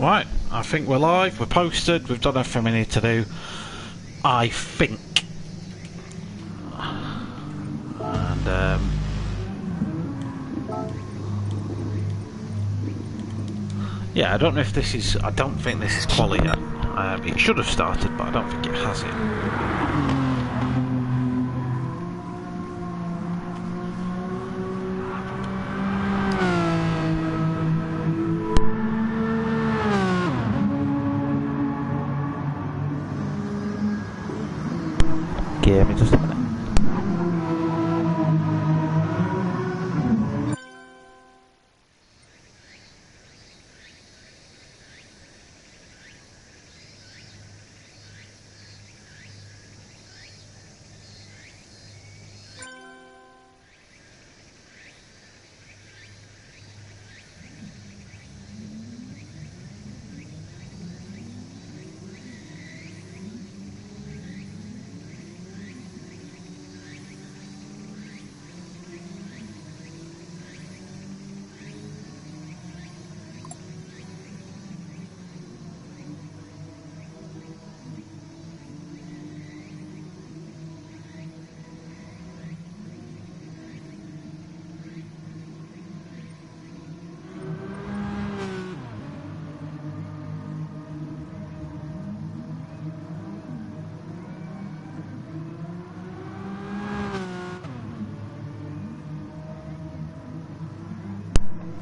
Right, I think we're live, we're posted, we've done everything we need to do. I think. And, yeah, I don't know if this is, I don't think this is quali yet. It should have started, but I don't think it has it. Give me just a minute.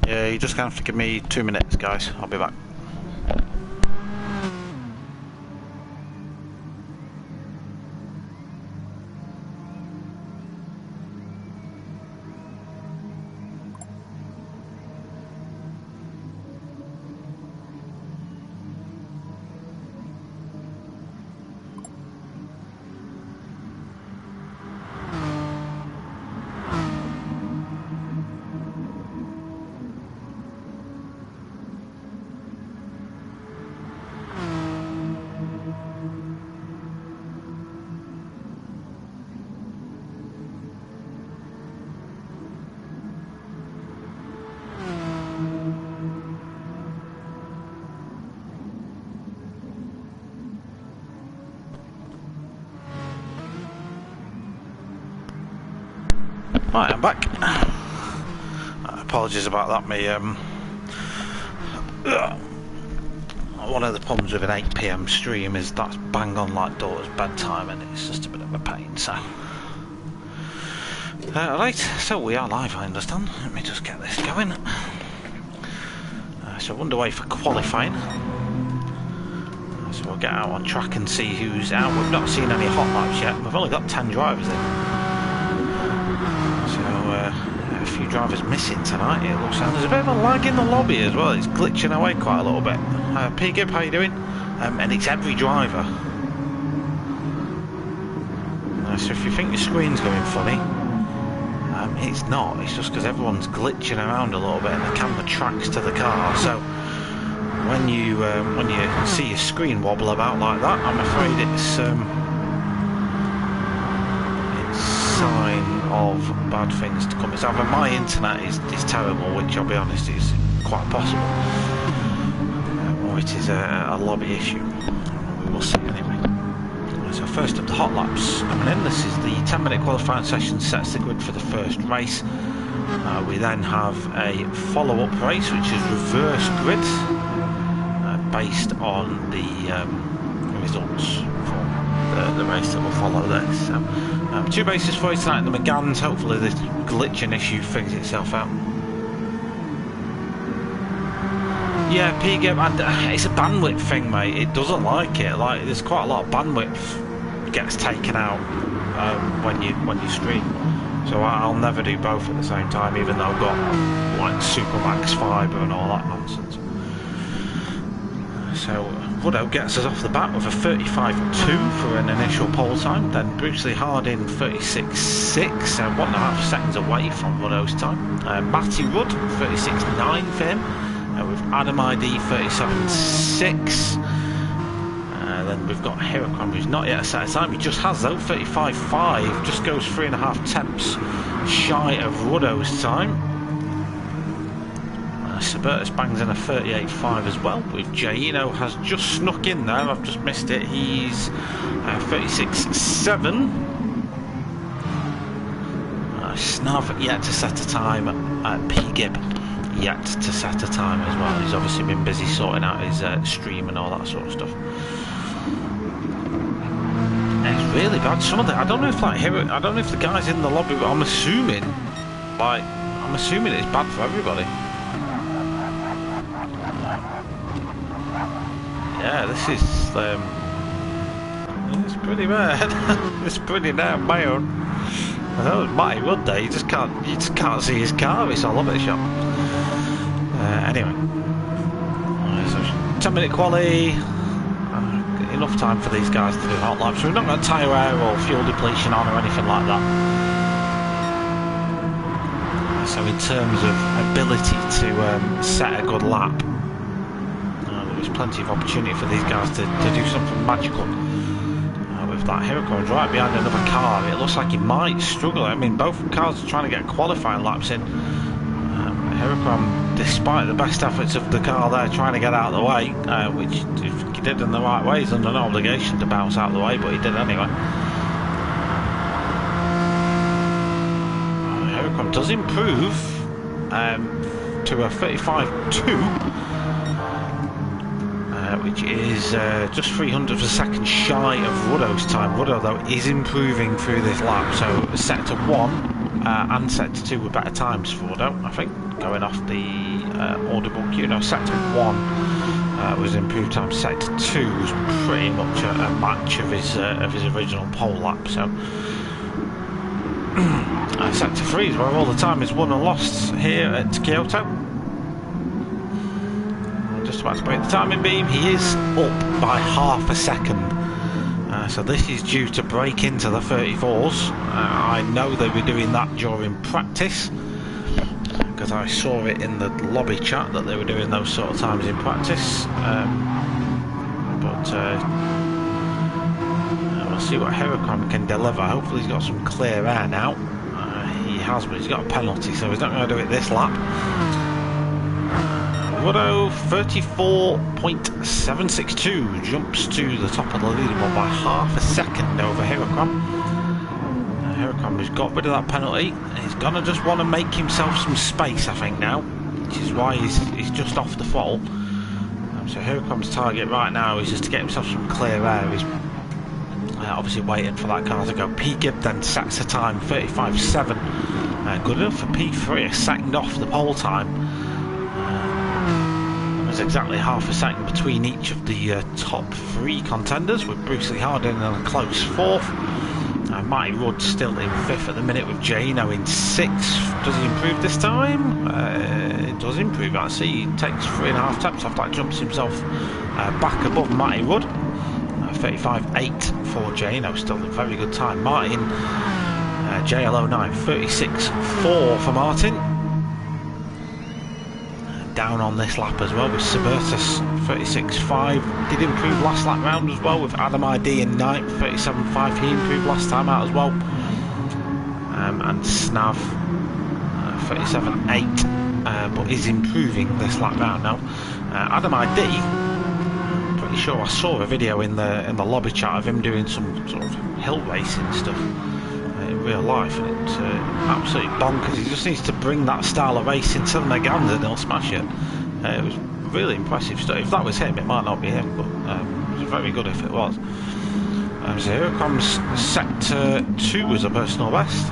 Yeah, you're just gonna have to give me 2 minutes, guys. I'll be back. Right, I'm back. Apologies about that. One of the problems with an 8 PM stream is that's bang on like daughter's bedtime, and it's just a bit of a pain. So, right, so we are live. I understand. Let me just get this going. So we're underway for qualifying. So we'll get out on track and see who's out. We've not seen any hot laps yet. We've only got 10 drivers in. A few drivers missing tonight, it looks like. There's a bit of a lag in the lobby as well, it's glitching away quite a little bit. P-Gib, how you doing? And it's every driver. So if you think your screen's going funny, it's not, it's just because everyone's glitching around a little bit and the camera tracks to the car. So when you see your screen wobble about like that, I'm afraid it's sign of bad things to come. It's either my internet is terrible, which I'll be honest is quite possible, or it is a lobby issue. We will see anyway. So first up, the hot laps coming in. This is the 10-minute qualifying session, sets the grid for the first race. We then have a follow-up race, which is reverse grid, based on the results from the race that will follow this. So, 2 races for you tonight in the Meganes. Hopefully this glitching issue figures itself out. Yeah, P-Gib, and it's a bandwidth thing, mate. It doesn't like it. Like, there's quite a lot of bandwidth gets taken out when you stream. So I'll never do both at the same time, even though I've got like Supermax fibre and all that nonsense. So Woodhoe gets us off the bat with a 35.2 for an initial pole time. Then Bruce Lee Harding 36.6, 1.5 seconds away from Woodhoe's time. Matty Rudd 36.9 for him, with Adam ID 37.6. Then we've got Heracon, who's not yet set a time. He just has though 35.5, just goes 3.5 tenths shy of Woodhoe's time. Subertus bangs in a 38.5 as well, with Jaino has just snuck in there. I've just missed it. He's 36.7. Snav yet to set a time. P-Gib yet to set a time as well. He's obviously been busy sorting out his stream and all that sort of stuff. It's really bad. Some of the, I don't know if like here, I don't know if the guys in the lobby, but I'm assuming it's bad for everybody. Yeah, this is it's pretty bad. It's pretty damn bad. I know it's mighty good day. You just can't see his car. It's all over the shop. Anyway, so 10-minute quali. Enough time for these guys to do hot laps. We've not got tyre wear or fuel depletion on or anything like that. So in terms of ability to set a good lap, there's plenty of opportunity for these guys to do something magical. With that, Hirakon's right behind another car. It looks like he might struggle. I mean, both cars are trying to get qualifying laps in. Hirokon, despite the best efforts of the car there, trying to get out of the way, which if he did in the right way, he's under no obligation to bounce out of the way, but he did anyway. Hirokon does improve to a 35.2, which is just 300 of a second shy of Ruddo's time. Ruddo, though, is improving through this lap, so sector 1 and sector 2 were better times for Ruddo, I think, going off the audible queue. No, sector 1 was improved time. Sector 2 was pretty much a match of his original pole lap. So sector 3 is where all the time is won and lost here at Kyoto. Just about to break the timing beam. He is up by half a second. So this is due to break into the 34s. I know they were doing that during practice, because I saw it in the lobby chat that they were doing those sort of times in practice. We'll see what Hirokon can deliver. Hopefully he's got some clear air now. He has, but he's got a penalty, so he's not going to do it this lap. Ruddo 34.762 jumps to the top of the leaderboard by half a second over Hirokon. Hirokon has got rid of that penalty. He's gonna just want to make himself some space, I think, now, which is why he's just off the throttle. So Hirokon's target right now is just to get himself some clear air. He's obviously waiting for that car to go. P-Gib then sets a time 35.7, good enough for P3, a second off the pole time. There's exactly half a second between each of the top 3 contenders, with Bruce Lee Harding in a close 4th. Matty Rudd still in 5th at the minute, with Jaino in 6th. Does he improve this time? It does improve, actually. He takes 3.5 taps off that, jumps himself back above Matty Rudd. 35.8 for Jaino, still a very good time. Martin, JL09, 36.4 for Martin. Down on this lap as well with Subertus 36.5. Did improve last lap round as well, with Adam ID in 9th, 37.5. He improved last time out as well. And Snav 37.8, but is improving this lap round now. Adam ID, pretty sure I saw a video in the lobby chat of him doing some sort of hill racing stuff in real life, and it's absolutely bonkers. He just needs to bring that style of racing to the Megane and he'll smash it. It was really impressive stuff. If that was him, it might not be him, but it was very good if it was. So here comes sector 2 as a personal best.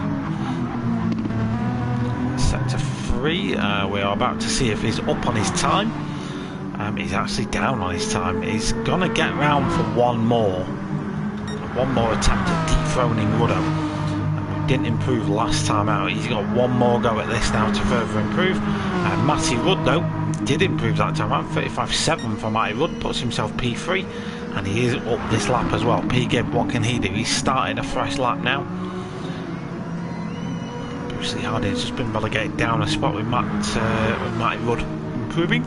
Sector 3, we are about to see if he's up on his time. He's actually down on his time. He's gonna get round for one more attempt at dethroning Ruddo. Didn't improve last time out. He's got one more go at this now to further improve. Matty Rudd, though, did improve that time out. 35.7 for Matty Rudd, puts himself P3, and he is up this lap as well. P-Gib, what can he do? He's starting a fresh lap now. Bruce Lee Harding's just been relegated down a spot with Matty Rudd improving.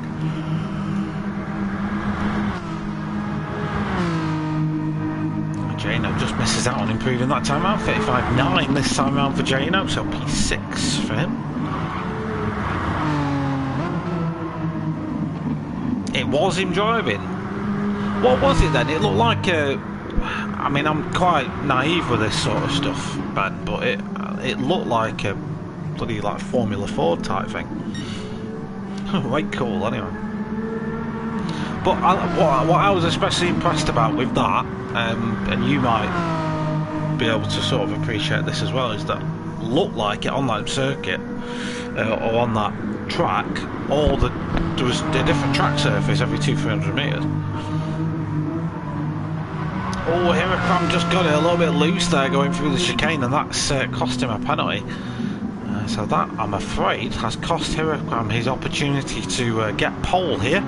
Jaino just misses out on improving that time out. 35.9 this time around for Jaino, so P6 for him. It was him driving. What was it then? It looked like a... I mean, I'm quite naive with this sort of stuff, Ben, but it looked like a bloody like Formula Ford type thing. Right cool, anyway. But what I was especially impressed about with that, and you might be able to sort of appreciate this as well, is that looked like it on that circuit or on that track. There was a different track surface every 200-300 metres. Oh, Hiraquam just got it a little bit loose there going through the chicane, and that's cost him a penalty. So that, I'm afraid, has cost Hiraquam his opportunity to get pole here,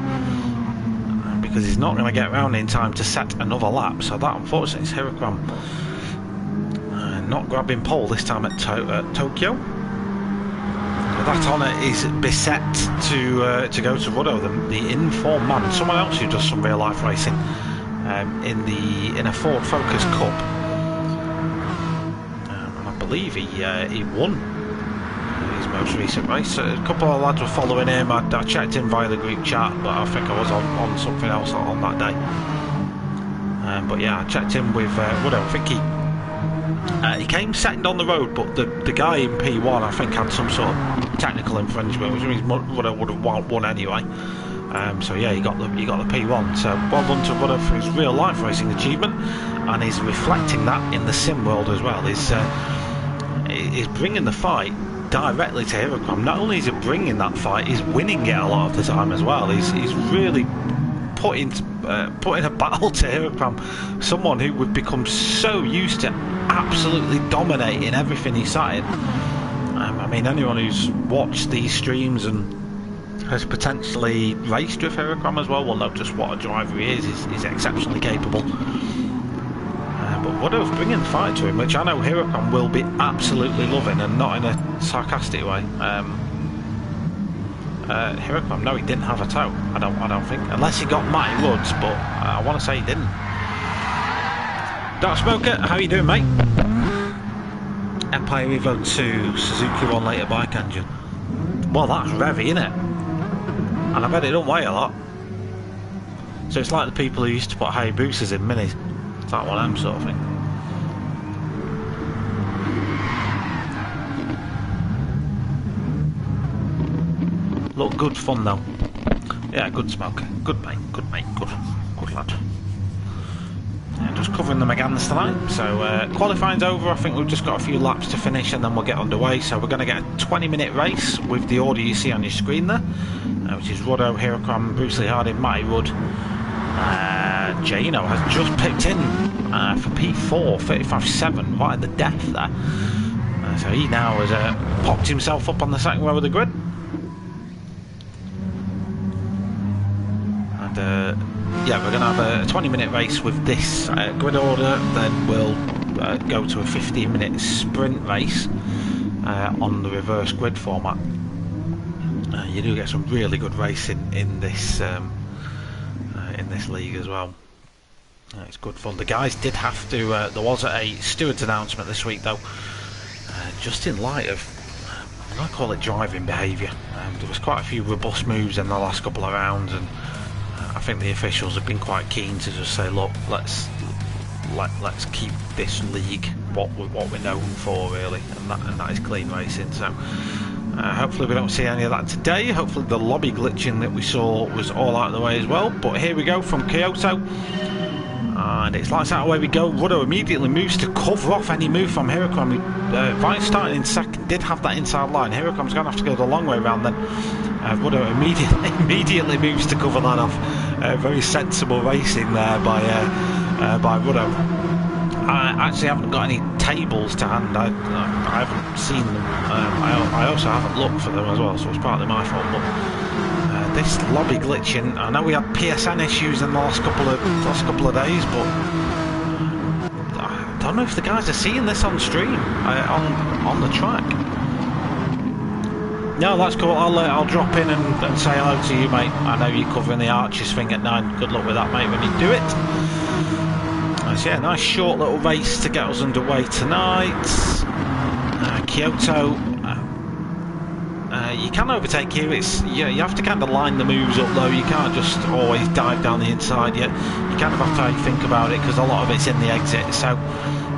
because he's not going to get round in time to set another lap. So that, unfortunately, is Hiraquam not grabbing pole this time at Tokyo. That honour is beset to go to Ruddo, the informed man, someone else who does some real life racing in a Ford Focus Cup, and I believe he won his most recent race. A couple of lads were following him. I checked in via the group chat, but I think I was on something else on that day. But yeah, I checked in with Ruddo. I think he came second on the road, but the guy in P1 I think had some sort of technical infringement, which means Ruddo would have won anyway. So yeah, he got the P1. So well done to Ruddo for his real life racing achievement, and he's reflecting that in the sim world as well. He's bringing the fight directly to Hiraquam. Not only is he bringing that fight, he's winning it a lot of the time as well. He's really putting a battle to Hiraquam, someone who would become so used to absolutely dominating everything he sat in. I mean, anyone who's watched these streams and has potentially raced with Hiraquam as well will know just what a driver he is. He's exceptionally capable. But Ruddo's bringing the fight to him, which I know Hiraquam will be absolutely loving, and not in a sarcastic way. Hiraquam, no, he didn't have a toe. I don't think, unless he got Matty Woods, but I want to say he didn't. Dark Smoker, how you doing, mate? Empire Evo 2 Suzuki 1 litre bike engine. Well, that's revy, isn't it? And I bet it don't weigh a lot. So it's like the people who used to put Hayabusas in minis. It's like one of them sort of thing. Look, good fun though. Yeah, good Smoker. Good mate, good lad. Yeah, just covering the Meganes tonight. So qualifying's over. I think we've just got a few laps to finish and then we'll get underway. So we're going to get a 20-minute race with the order you see on your screen there, which is Ruddo, Hiraquam, Bruce Lee Harding, Matty Wood. Jano has just picked in for P4, 35.7, right at the death there. So he now has popped himself up on the second row of the grid. And yeah, we're going to have a 20-minute race with this grid order, then we'll go to a 15-minute sprint race on the reverse grid format. You do get some really good racing in this league as well. It's good fun. The guys did have to, there was a stewards announcement this week though, just in light of, I'm going to call it driving behaviour. There was quite a few robust moves in the last couple of rounds, and I think the officials have been quite keen to just say, look, let's keep this league what we're known for, really, and that is clean racing. So hopefully we don't see any of that today. Hopefully the lobby glitching that we saw was all out of the way as well. But here we go from Kyoto, and it's lights out, away we go. Ruddo immediately moves to cover off any move from Hiraquam. Vine starting in second, did have that inside line. Hiraquam's going to have to go the long way around then. Ruddo immediately moves to cover that off. Very sensible racing there by Ruddo. I actually haven't got any tables to hand. I haven't seen them. I also haven't looked for them as well, so it's partly my fault. But this lobby glitching, I know we had PSN issues in the last couple of days, but I don't know if the guys are seeing this on stream on the track. No, that's cool. I'll drop in and say hello to you, mate. I know you're covering the Archers thing at 9. Good luck with that, mate, when you do it. So yeah, nice short little race to get us underway tonight. Kyoto, you can overtake here. It's you have to kind of line the moves up though. You can't just always dive down the inside. You kind of have to think about it because a lot of it's in the exit. So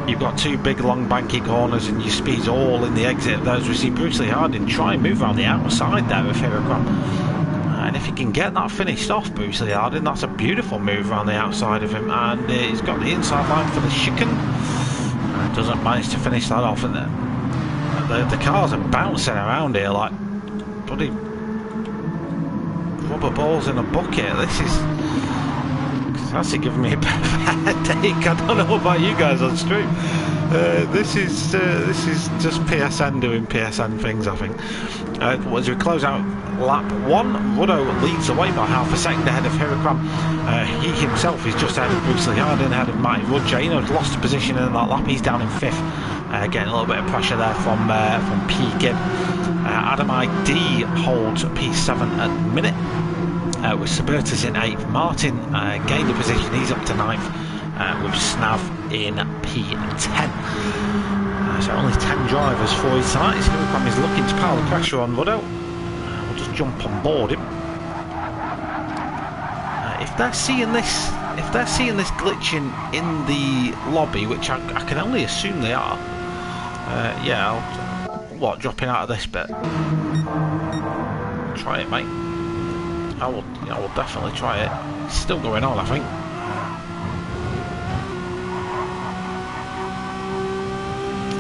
you've got two big long banky corners and your speed's all in the exit of those. We see Bruce Lee Harding try and move around the outside there with Hirocom. And if he can get that finished off, Bruce Lee Harding, that's a beautiful move around the outside of him. And he's got the inside line for the chicane. Doesn't manage to finish that off. And the cars are bouncing around here like bloody rubber balls in a bucket. This is actually giving me a bit of a headache. I don't know about you guys on stream. This is just PSN doing PSN things, I think. As we close out lap 1, Ruddo leads away by half a second ahead of Hirocom. He himself is just ahead of Bruce Lee Harding, ahead of Martin Rudger. He's lost a position in that lap. He's down in 5th, getting a little bit of pressure there from P. Gibb. Adam ID holds P7 at the minute, with Subertus in 8th. Martin gained a position, he's up to 9th, with Snav in P10. So only 10 drivers for his tonight. Hirocom is looking to pile the pressure on Ruddo. We'll just jump on board him. If they're seeing this glitching in the lobby, which I can only assume they are, yeah, dropping out of this bit? Try it, mate. I will definitely try it. It's still going on, I think.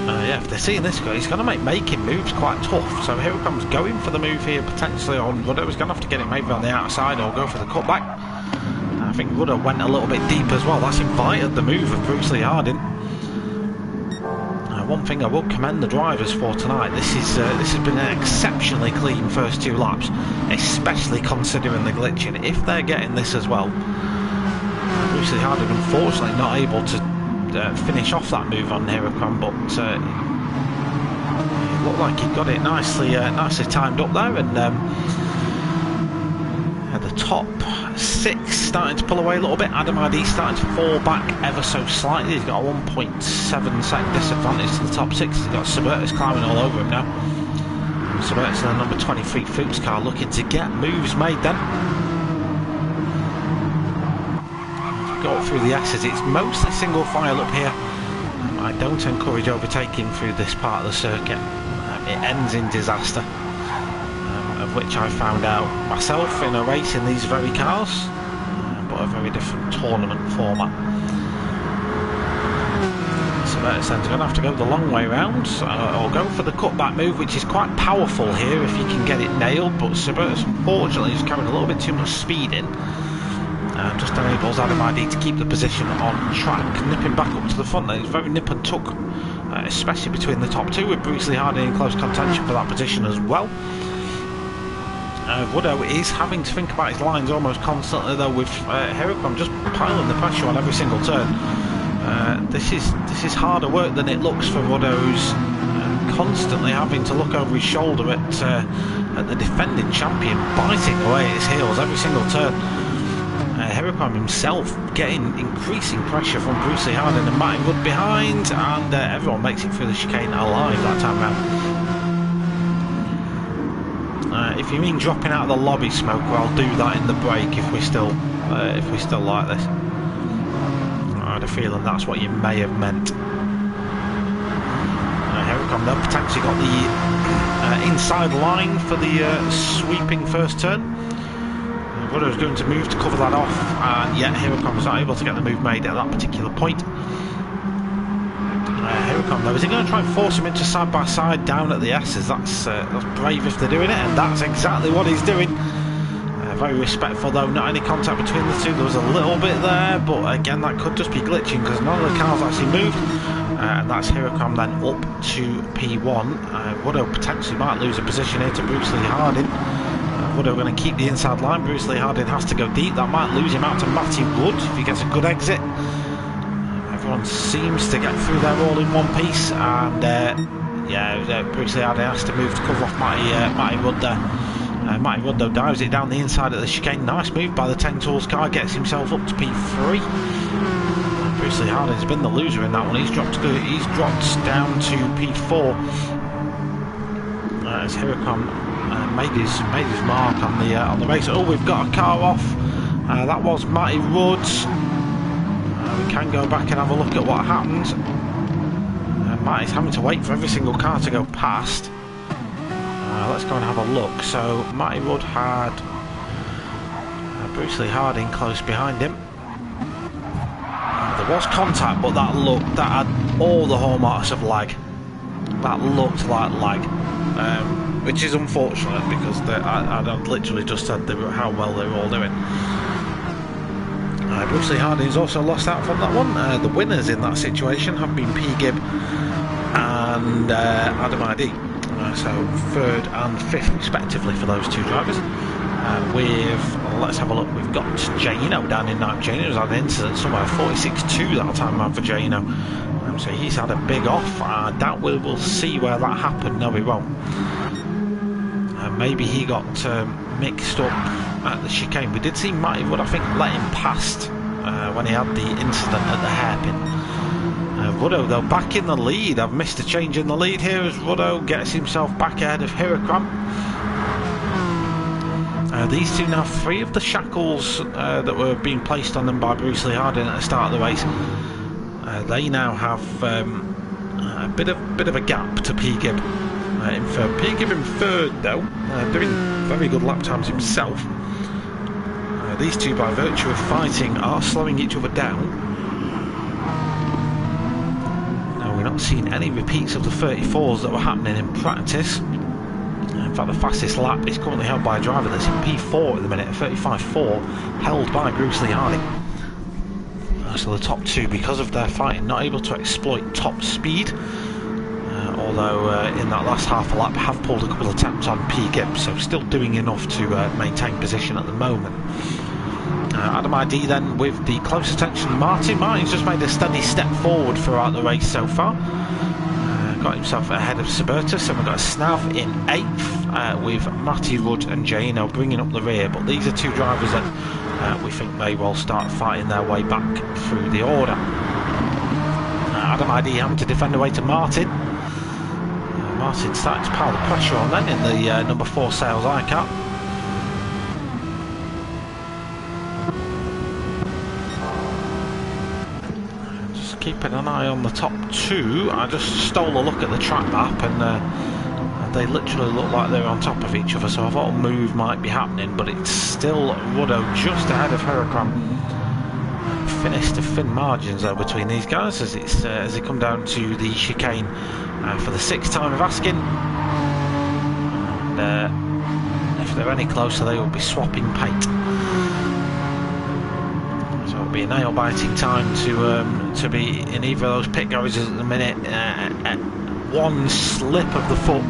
Yeah, if they're seeing this guy, he's going to make making moves quite tough. So Hirocom's going for the move here, potentially on Ruddo. He's going to have to get it maybe on the outside or go for the cutback. I think Ruddo went a little bit deep as well. That's invited the move of Bruce Lee Harding. One thing I will commend the drivers for tonight. This has been an exceptionally clean first 2 laps, especially considering the glitching. If they're getting this as well, Bruce Lee Harding unfortunately not able to finish off that move on Hirocom, but it looked like he got it nicely timed up there, and at the top 6 starting to pull away a little bit. Adam ID starting to fall back ever so slightly. He's got a 1.7 second disadvantage to the top 6. He's got Subertus climbing all over him now. Subertus in the number 23 Fuchs car looking to get moves made then. Go up through the S's, it's mostly single file up here. I don't encourage overtaking through this part of the circuit. It ends in disaster, of which I found out myself in a race in these very cars, but a very different tournament format. So that's going to have to go the long way round, or go for the cutback move, which is quite powerful here if you can get it nailed, but Subertus unfortunately is carrying a little bit too much speed in. Just enables Adam ID to keep the position on track, nipping back up to the front. It's very nip and tuck, especially between the top 2, with Bruce Lee Harding in close contention for that position as well. Ruddo is having to think about his lines almost constantly though, with Hirocom just piling the pressure on every single turn. This is harder work than it looks for Ruddo, who's constantly having to look over his shoulder at the defending champion, biting away at his heels every single turn. Hirocom himself getting increasing pressure from Bruce Lee Harding and Martin Wood behind, and everyone makes it through the chicane alive that time round. If you mean dropping out of the lobby, Smoke, well, I'll do that in the break if we still like this. I had a feeling that's what you may have meant. Hirocom then potentially got the inside line for the sweeping first turn. Ruddo's going to move to cover that off, and yet Hirocom is not able to get the move made at that particular point. Hirocom though, is he going to try and force him into side by side down at the S's? That's brave if they're doing it, and that's exactly what he's doing. Very respectful though, not any contact between the two. There was a little bit there, but again that could just be glitching because none of the cars actually moved. And that's Hirocom then up to P1. Ruddo potentially might lose a position here to Bruce Lee Harding. Ruddo going to keep the inside line. Bruce Lee Harding has to go deep. That might lose him out to Matty Wood if he gets a good exit. Everyone seems to get through there all in one piece, and yeah, Bruce Lee Harding has to move to cover off Matty Wood there. Matty Wood though dives it down the inside of the chicane. Nice move by the 10 Tools car, gets himself up to P3. Bruce Lee Harding's been the loser in that one. He's dropped down to P4. As Hirocom made his mark on the race. Oh, we've got a car off. That was Matty Rhodes. We can go back and have a look at what happened. Matty's having to wait for every single car to go past. Let's go and have a look. So Matty Rudd had Bruce Lee Harding close behind him. There was contact, but that had all the hallmarks of lag. That looked like lag, which is unfortunate because I'd literally just said how well they were all doing. Bruce Lee Harding's also lost out from that one. The winners in that situation have been P. Gibb and Adam ID. So third and fifth respectively for those two drivers. Let's have a look, we've got Jaino down in ninth. Jaino's had an incident somewhere, 46.2 that time around for Jaino. So he's had a big off. I doubt we'll see where that happened. No, we won't. Maybe he got mixed up at the chicane. We did see Matty Wood, I think, let him past when he had the incident at the hairpin. Ruddo though back in the lead. I've missed a change in the lead here as Ruddo gets himself back ahead of Hirakram. These two now free of the shackles that were being placed on them by Bruce Lee Harding at the start of the race. They now have a bit of a gap to P. Gibb in third. P. Gibb in third though, doing very good lap times himself. These two, by virtue of fighting, are slowing each other down. Now we're not seeing any repeats of the 34s that were happening in practice. In fact, the fastest lap is currently held by a driver that's in P4 at the minute, 35.4, held by Bruce Lee Harding. So the top two, because of their fighting, not able to exploit top speed, although in that last half a lap have pulled a couple of attempts on P. Gibb, so still doing enough to maintain position at the moment. Adam ID then with the close attention to Martin. Martin's just made a steady step forward throughout the race so far. Got himself ahead of Subertus, and we've got a Snav in 8th with Matty Rudd and Jaino bringing up the rear, but these are two drivers that we think may well start fighting their way back through the order. Adam ID having to defend away to Martin. Martin starting to pile the pressure on then in the number 4 Sales iCar. Keeping an eye on the top two. I just stole a look at the track map and they literally look like they're on top of each other, so I thought a move might be happening, but it's still Ruddo just ahead of Hirakram. Finished to thin margins though between these guys as they come down to the chicane for the 6th time of asking. And if they're any closer they will be swapping paint. It'll be a nail-biting time to be in either of those pit garages at the minute. One slip of the foot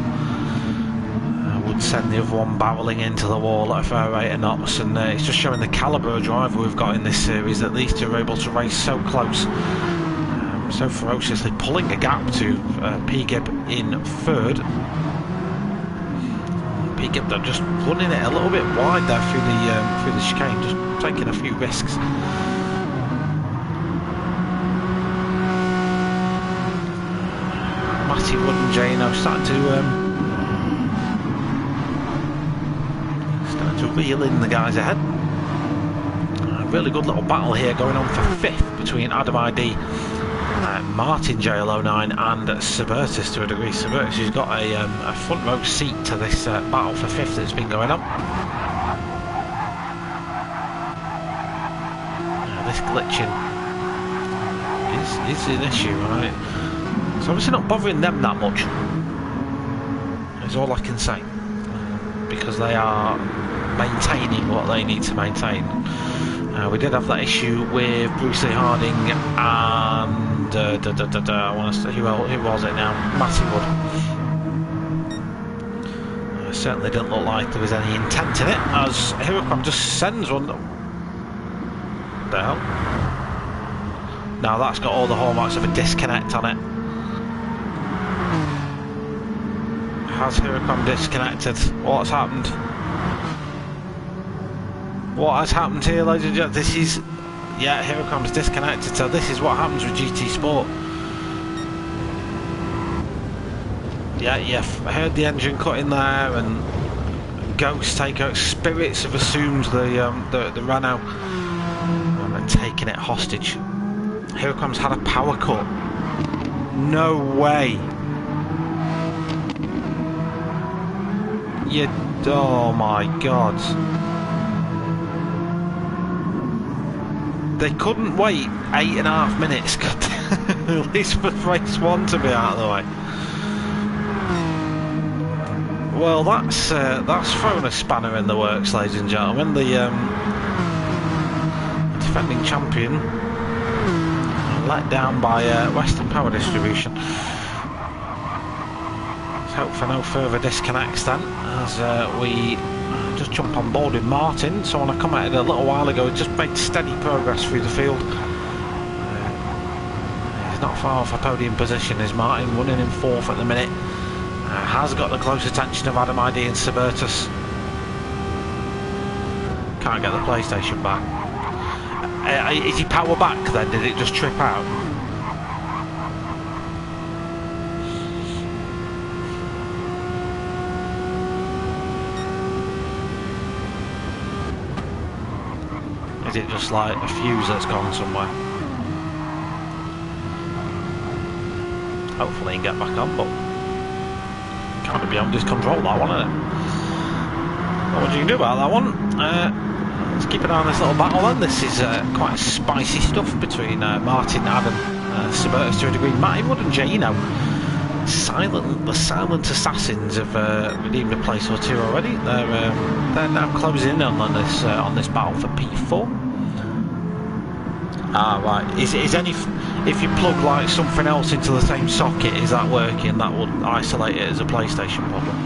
would send the other one barrelling into the wall at a fair rate of knots, and it's just showing the calibre of driver we've got in this series that these two are able to race so close, so ferociously, pulling a gap to P. Gibb in 3rd. P. Gibb though just running it a little bit wide there through the chicane, just taking a few risks. Matty Wood and Jaino starting to reel in the guys ahead. A really good little battle here going on for 5th between Adam ID, Martin JL09 and Subertus to a degree. Subertus has got a front row seat to this battle for 5th that's been going on. This glitching is an issue, right? It's obviously not bothering them that much, is all I can say, because they are maintaining what they need to maintain. We did have that issue with Bruce Lee Harding and I want to say who was it now? Matty Wood. Certainly didn't look like there was any intent in it, as Hirakram just sends one. What the hell? Now that's got all the hallmarks of a disconnect on it. Has Hirakram disconnected? What's happened? What has happened here, ladies and gentlemen? This is... yeah, Hirakram's disconnected, so this is what happens with GT Sport. Yeah, I heard the engine cut in there, and Ghost takeout. Spirits have assumed the Renault and taken it hostage. Hurricane's had a power cut. No way. Oh my god. They couldn't wait 8.5 minutes at least for race 1 to be out of the way. Well, that's thrown a spanner in the works, ladies and gentlemen. The defending champion let down by Western Power Distribution. Let's hope for no further disconnects then, as we just jump on board with Martin. Someone I commented a little while ago, just made steady progress through the field. He's not far off a podium position, is Martin, running in 4th at the minute. Has got the close attention of Adam ID and Suburtus. Can't get the PlayStation back. Is he power back then? Did it just trip out? Is it just like a fuse that's gone somewhere? Hopefully he can get back on, but kind of beyond his control, that one, isn't it? Not much you can do about that one. Let's keep an eye on this little battle then. This is quite spicy stuff between Martin, Adam, Suburtus to a degree. Matty Wood and Jano. The silent assassins have redeemed a place or two already. They're now closing in on this battle for P4. Ah, right. Is any, if you plug like something else into the same socket, is that working? That would isolate it as a PlayStation problem.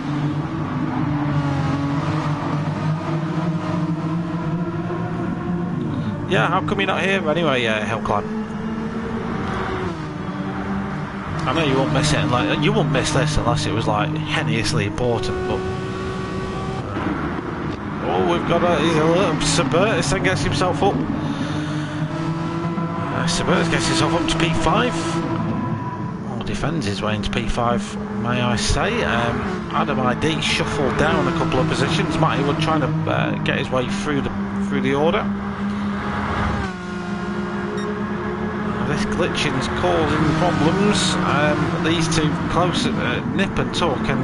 Yeah, how come you're not here anyway, Hillclimb? I know you won't miss it, and like you won't miss this unless it was like hideously important. But oh, we've got a little Suburtus that gets himself up. Suburtus gets himself up to P5. Or defends his way into P5, may I say. Adam ID shuffled down a couple of positions. Matty Wood trying to get his way through the order. This glitching's causing problems. These two close nip and tuck, and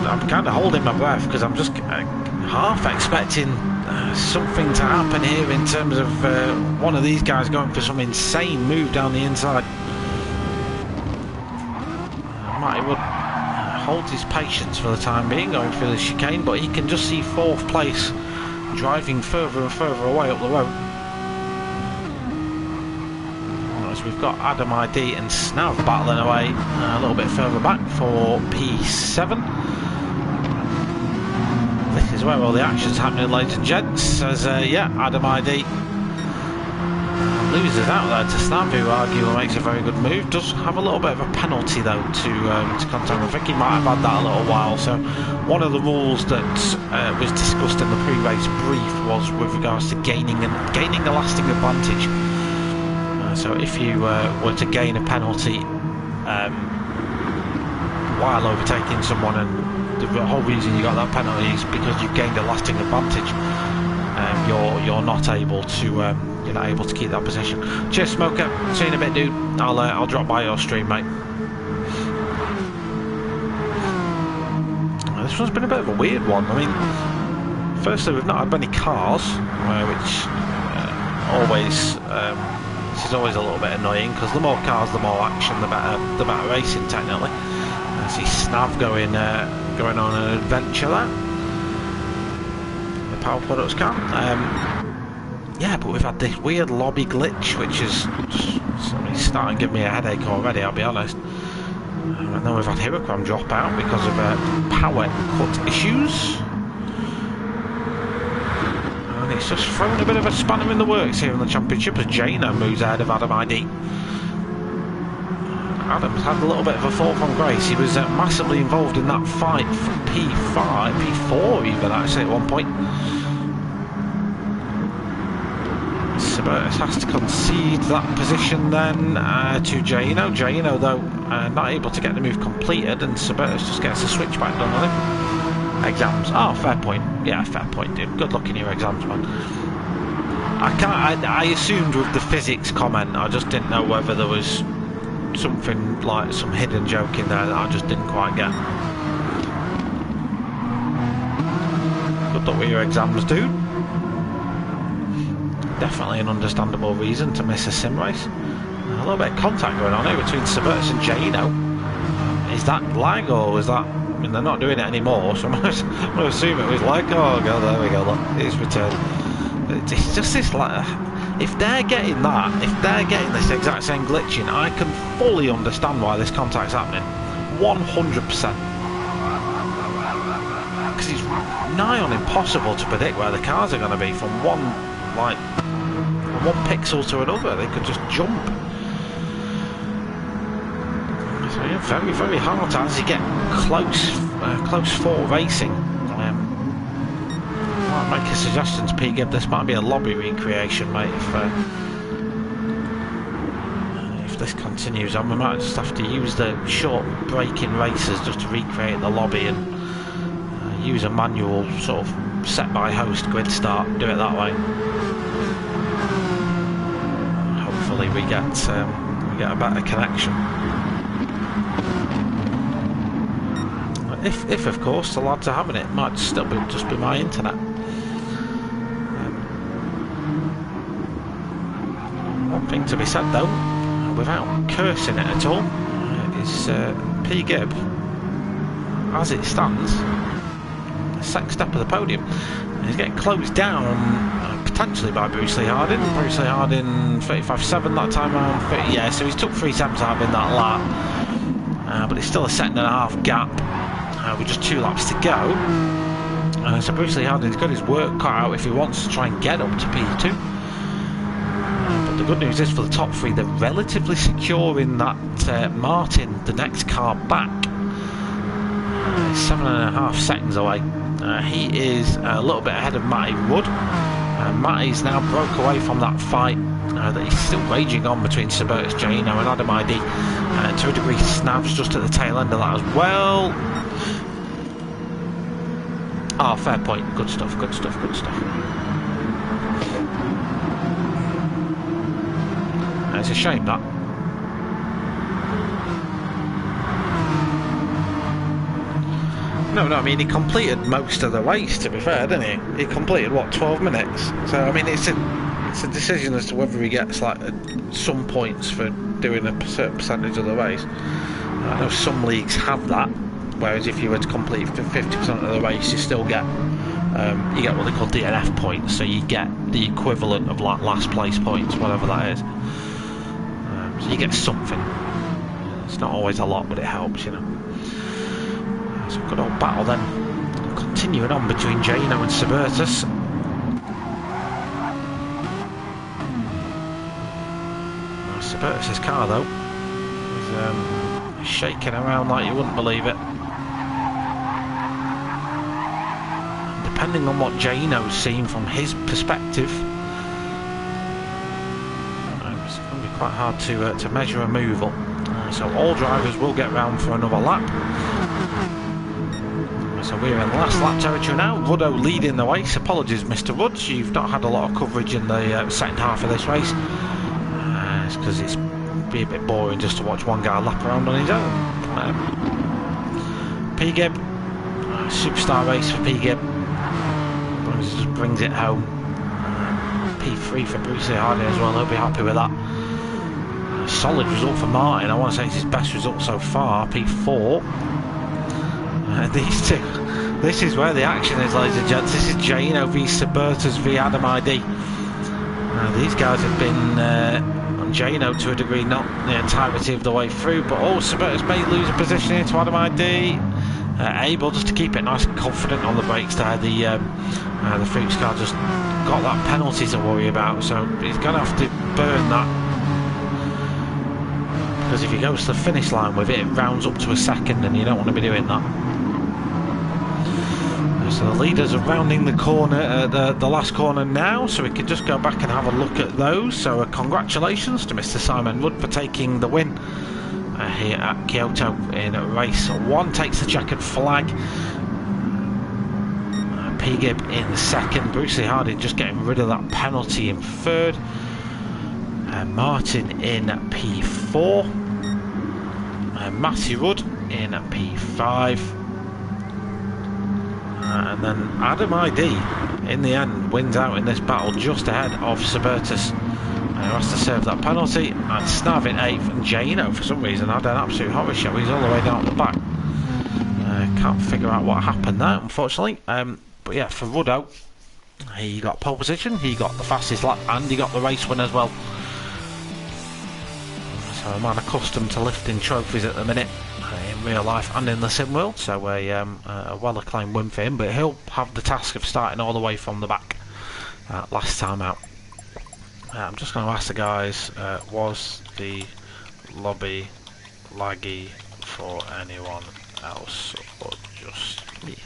I'm kind of holding my breath because I'm just half expecting something to happen here in terms of one of these guys going for some insane move down the inside. Matty Wood holds his patience for the time being, going through the chicane, but he can just see 4th place driving further and further away up the road. We've got Adam ID and Snav battling away a little bit further back for P7. This is where all the action's happening, ladies and gents, as yeah, Adam ID loses out there to Snav, who arguably makes a very good move. Does have a little bit of a penalty though to contend with. I think he might have had that a little while. So one of the rules that was discussed in the pre-race brief was with regards to gaining a lasting advantage. So if you were to gain a penalty while overtaking someone, and the whole reason you got that penalty is because you've gained a lasting advantage, you're not able to keep that position. Cheers, Smoker. See you in a bit, dude. I'll drop by your stream, mate. This one's been a bit of a weird one. I mean, firstly, we've not had many cars, which always. This is always a little bit annoying, because the more cars, the more action, the better racing technically. I see Snav going on an adventure there. The Power Products car. Yeah, but we've had this weird lobby glitch, which is starting to give me a headache already, I'll be honest. And then we've had Hurricane drop out because of power cut issues. And it's just thrown a bit of a spanner in the works here in the championship as Jano moves ahead of Adam ID. Adam's had a little bit of a fall from grace. He was massively involved in that fight for P4 even, actually, at one point. Subertus has to concede that position then to Gino. Gino, though, not able to get the move completed, and Subertus just gets a switchback done on him. Exams. Oh, fair point. Yeah, fair point, dude. Good luck in your exams, man. I assumed with the physics comment, I just didn't know whether there was something like some hidden joke in there that I just didn't quite get. Good luck with your exams, dude. Definitely an understandable reason to miss a sim race. A little bit of contact going on here between Subertus and Gino. Is that lag, or was that... I mean, they're not doing it anymore, so I'm going to assume it was lag. Oh god, there we go, look, it's returned. It's just this, like, if they're getting that, if they're getting this exact same glitching, I can fully understand why this contact's happening. 100%. Because it's nigh on impossible to predict where the cars are going to be from one pixel to another. They could just jump. So yeah, very, very hard to actually get close for racing. I'll make a suggestion to P-Gib. This might be a lobby recreation, mate. If this continues on, we might just have to use the short break-in races just to recreate the lobby and use a manual sort of set by host grid start. Do it that way. Hopefully we get a better connection. If of course the lads are having it, might still just be my internet. One thing to be said though, without cursing it at all, is P-Gib, as it stands, second step of the podium. He's getting closed down potentially by Bruce Lee Harding. Bruce Lee Harding 35.7 that time around. Yeah, so he's took 3 seconds out in that lap, but it's still a second and a half gap with just 2 laps to go. So Bruce Lee Harding's got his work cut out if he wants to try and get up to P2. But the good news is for the top 3, they're relatively secure in that Martin, the next car back, is 7.5 seconds away. He is a little bit ahead of Matty Wood. Matty's now broke away from that fight that he's still raging on between Subertus, Gino and Adam ID. To a degree, Snav's just at the tail end of that as well. Ah, fair point. Good stuff, good stuff, good stuff. It's a shame that. No, I mean, he completed most of the race, to be fair, didn't he? He completed, what, 12 minutes? So, I mean, it's a decision as to whether he gets, like, some points for doing a certain percentage of the race. I know some leagues have that, whereas if you were to complete 50% of the race, you still get, you get what they call DNF points, so you get the equivalent of, like, last place points, whatever that is. So you get something. It's not always a lot, but it helps, you know. So good old battle then, continuing on between Gino and Subertus. Subertus' car though is shaking around like you wouldn't believe it. And depending on what Gino's seen from his perspective, it's going to be quite hard to measure removal. So all drivers will get round for another lap. So we're in last lap territory now. Ruddo leading the race. Apologies, Mr. Rudds, you've not had a lot of coverage in the second half of this race. It's because it's be a bit boring just to watch one guy lap around on his own. P-Gib, superstar race for P-Gib. Just brings it home. P3 for Bruce Lee Harding as well. He'll be happy with that. Solid result for Martin. I want to say it's his best result so far. P4. These two. This is where the action is, ladies and gents. This is Gino v Subertus v Adam ID. These guys have been on Gino to a degree, not the entirety of the way through, but Subertus may lose a position here to Adam ID. Able just to keep it nice and confident on the brakes there. The Fuchs car just got that penalty to worry about, so he's going to have to burn that. Because if he goes to the finish line with it, it rounds up to a second, and you don't want to be doing that. So the leaders are rounding the corner, the last corner now, so we can just go back and have a look at those. So congratulations to Mr. Simon Wood for taking the win here at Kyoto in race 1. Takes the checkered flag. P. Gibb in second. Brucey Harding just getting rid of that penalty in third. Martin in P4. Matthew Wood in P5. And then Adam ID in the end wins out in this battle just ahead of Subertus, who has to serve that penalty, and Snav in 8th, and Jano for some reason had an absolute horror show. He's all the way down the back. Can't figure out what happened there, unfortunately. But yeah, for Ruddo, he got pole position, he got the fastest lap, and he got the race win as well. So a man accustomed to lifting trophies at the minute, in real life and in the sim world, so a well acclaimed win for him, but he'll have the task of starting all the way from the back last time out. I'm just going to ask the guys, was the lobby laggy for anyone else or just me?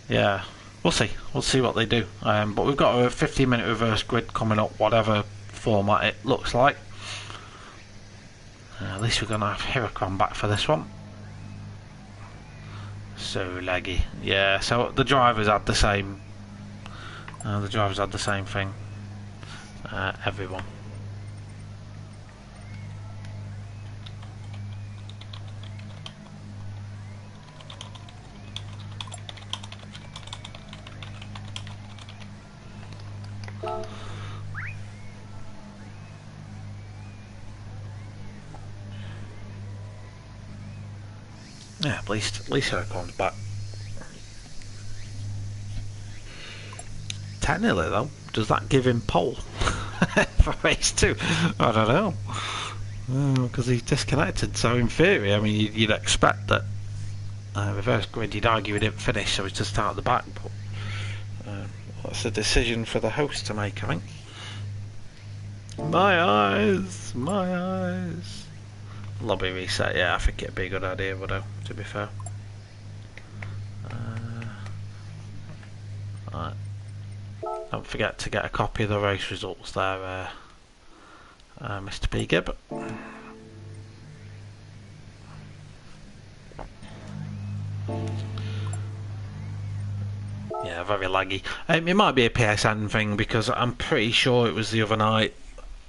Yeah, we'll see what they do, but we've got a 15-minute reverse grid coming up, whatever format it looks like. At least we're going to have Hiracron back for this one. So laggy, yeah. So the drivers had the same. Thing. Everyone. Yeah, at least Hiracron's back. Technically though, does that give him pole for race 2? I don't know. Because he's disconnected, so in theory, I mean, you'd expect that reverse grid, you'd argue he didn't finish, so he's to start at the back, but that's a decision for the host to make, I think. My eyes! Lobby reset, yeah, I think it'd be a good idea, Ruddo, to be fair. Right. Don't forget to get a copy of the race results there, Mr. P. Gibb. Yeah, very laggy. It might be a PSN thing, because I'm pretty sure it was the other night.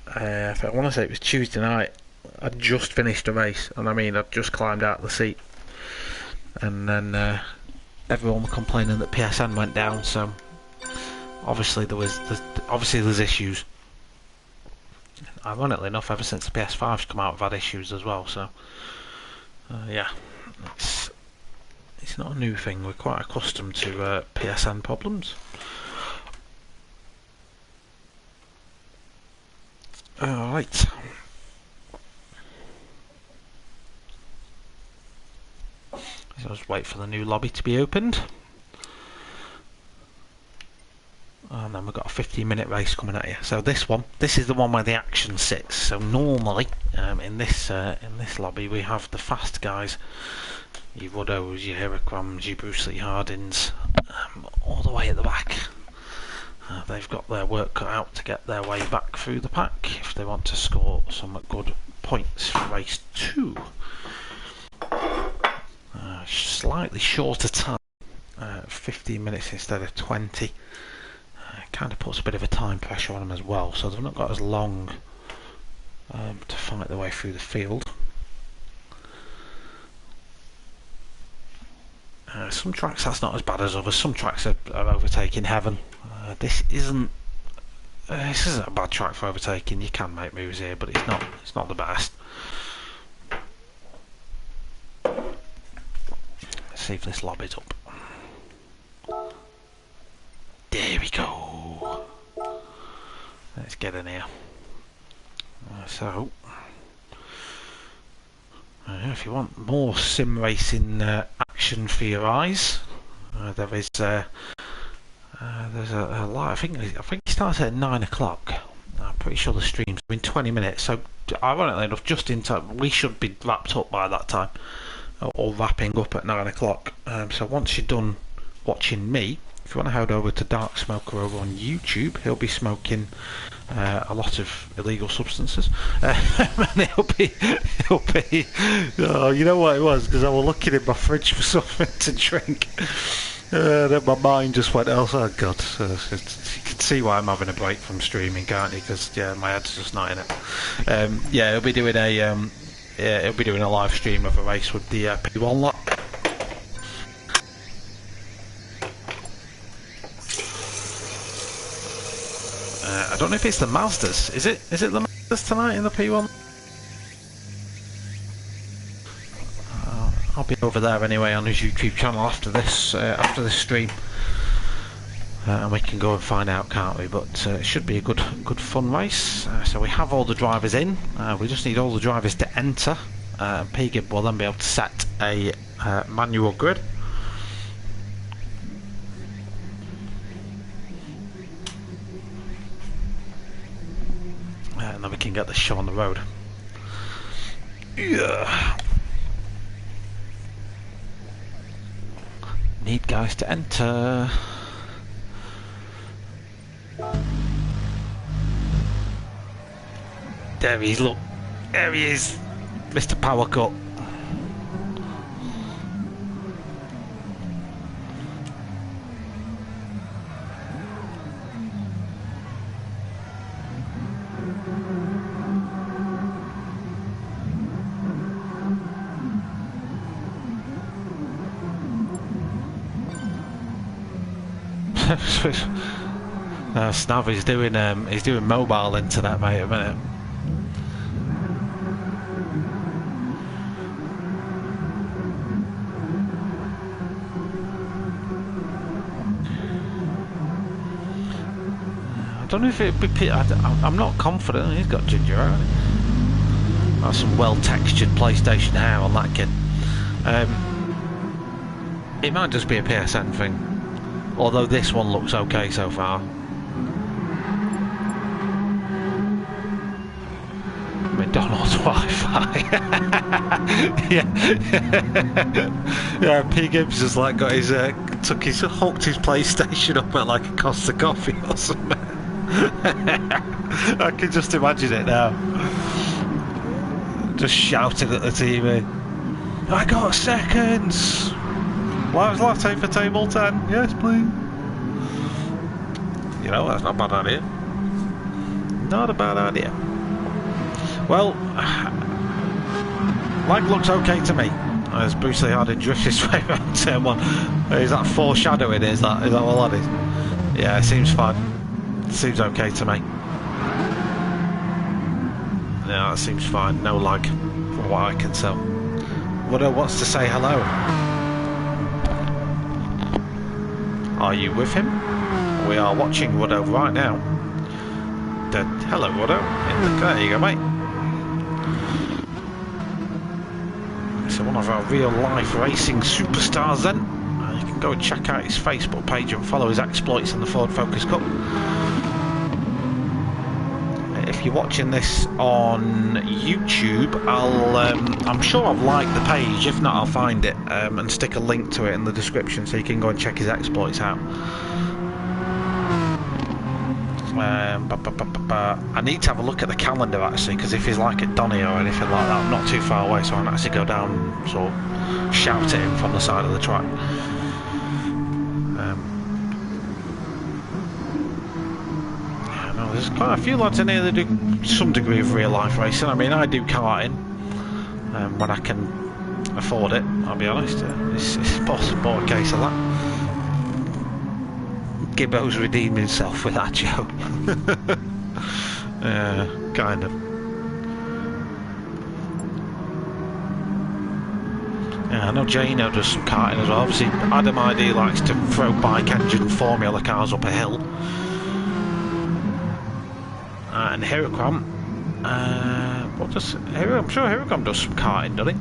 I want to say it was Tuesday night. I'd just finished a race, and I mean, I'd just climbed out of the seat, and then everyone were complaining that PSN went down. So obviously there's issues. Ironically enough, ever since the PS5's come out, I've had issues as well. So yeah, it's not a new thing. We're quite accustomed to PSN problems. All right. So just wait for the new lobby to be opened, and then we've got a 15-minute race coming at you. So this is the one where the action sits. So normally in this lobby we have the fast guys, your Ruddos, your Hiracrons, your Bruce Lee Hardins, all the way at the back. They've got their work cut out to get their way back through the pack if they want to score some good points for race 2. Slightly shorter time, 15 minutes instead of 20. Kind of puts a bit of a time pressure on them as well, so they've not got as long to fight their way through the field. Some tracks that's not as bad as others. Some tracks are overtaking heaven. This isn't a bad track for overtaking. You can make moves here, but it's not the best. See if this lobby's up. There we go. Let's get in here. So, if you want more sim racing action for your eyes, there is there's a live. I think it starts at 9 o'clock. I'm pretty sure the stream's in 20 minutes, so ironically enough, just in time, we should be wrapped up by that time, or wrapping up at 9 o'clock. So once you're done watching me, if you want to head over to Dark Smoker over on YouTube, he'll be smoking a lot of illegal substances, and he'll be oh, you know what it was, because I was looking in my fridge for something to drink, then my mind just went, oh god. You can see why I'm having a break from streaming, can't you? Because yeah, my head's just not in it. Yeah, he'll be doing a live stream of a race with the P1 lot. I don't know if it's the Mazdas. Is it the Mazdas tonight in the P1? I'll be over there anyway on his YouTube channel after this stream, and we can go and find out, can't we? But it should be a good fun race. So we have all the drivers in. We just need all the drivers to enter. PGIB will then be able to set a manual grid. And then we can get the show on the road. Yeah. Need guys to enter. There he is, look. There he is. Mr. Power Cut. Snav is doing mobile internet, mate, a minute. I don't know if it'd be. I'm not confident. He's got ginger hair, hasn't he? That's some well-textured PlayStation hair on that kid. It might just be a PSN thing. Although this one looks okay so far. McDonald's Wi-Fi. Yeah, P Gibbs just like got his hooked his PlayStation up at like a Costa Coffee or something. I can just imagine it now. Just shouting at the TV. I got seconds. Live's latte for table 10. Yes, please. You know, that's not a bad idea. Not a bad idea. Well, lag looks okay to me. As Bruce Lee Harding drifts his way around turn 1. Is that foreshadowing? Is that what that is? Yeah, it seems fine. It seems okay to me. Yeah, that seems fine. No lag, from what I can tell. Woodo wants to say hello. Are you with him? We are watching Woodo right now. Hello, Woodo. There you go, mate. So one of our real-life racing superstars then. You can go and check out his Facebook page and follow his exploits in the Ford Focus Cup. If you're watching this on YouTube, I'm sure I've liked the page. If not, I'll find it and stick a link to it in the description so you can go and check his exploits out. I need to have a look at the calendar actually, because if he's like at Donny or anything like that, I'm not too far away, so I can actually go down and sort of shout at him from the side of the track. There's quite a few lads in here that do some degree of real life racing. I mean, I do karting when I can afford it, I'll be honest. It's possible a case of that. Gibbo's redeemed himself with that joke. Kind of. Yeah, I know Jano does some karting as well. Obviously, Adam ID likes to throw bike engine formula cars up a hill. And Hirocom, I'm sure Hirocom does some karting, doesn't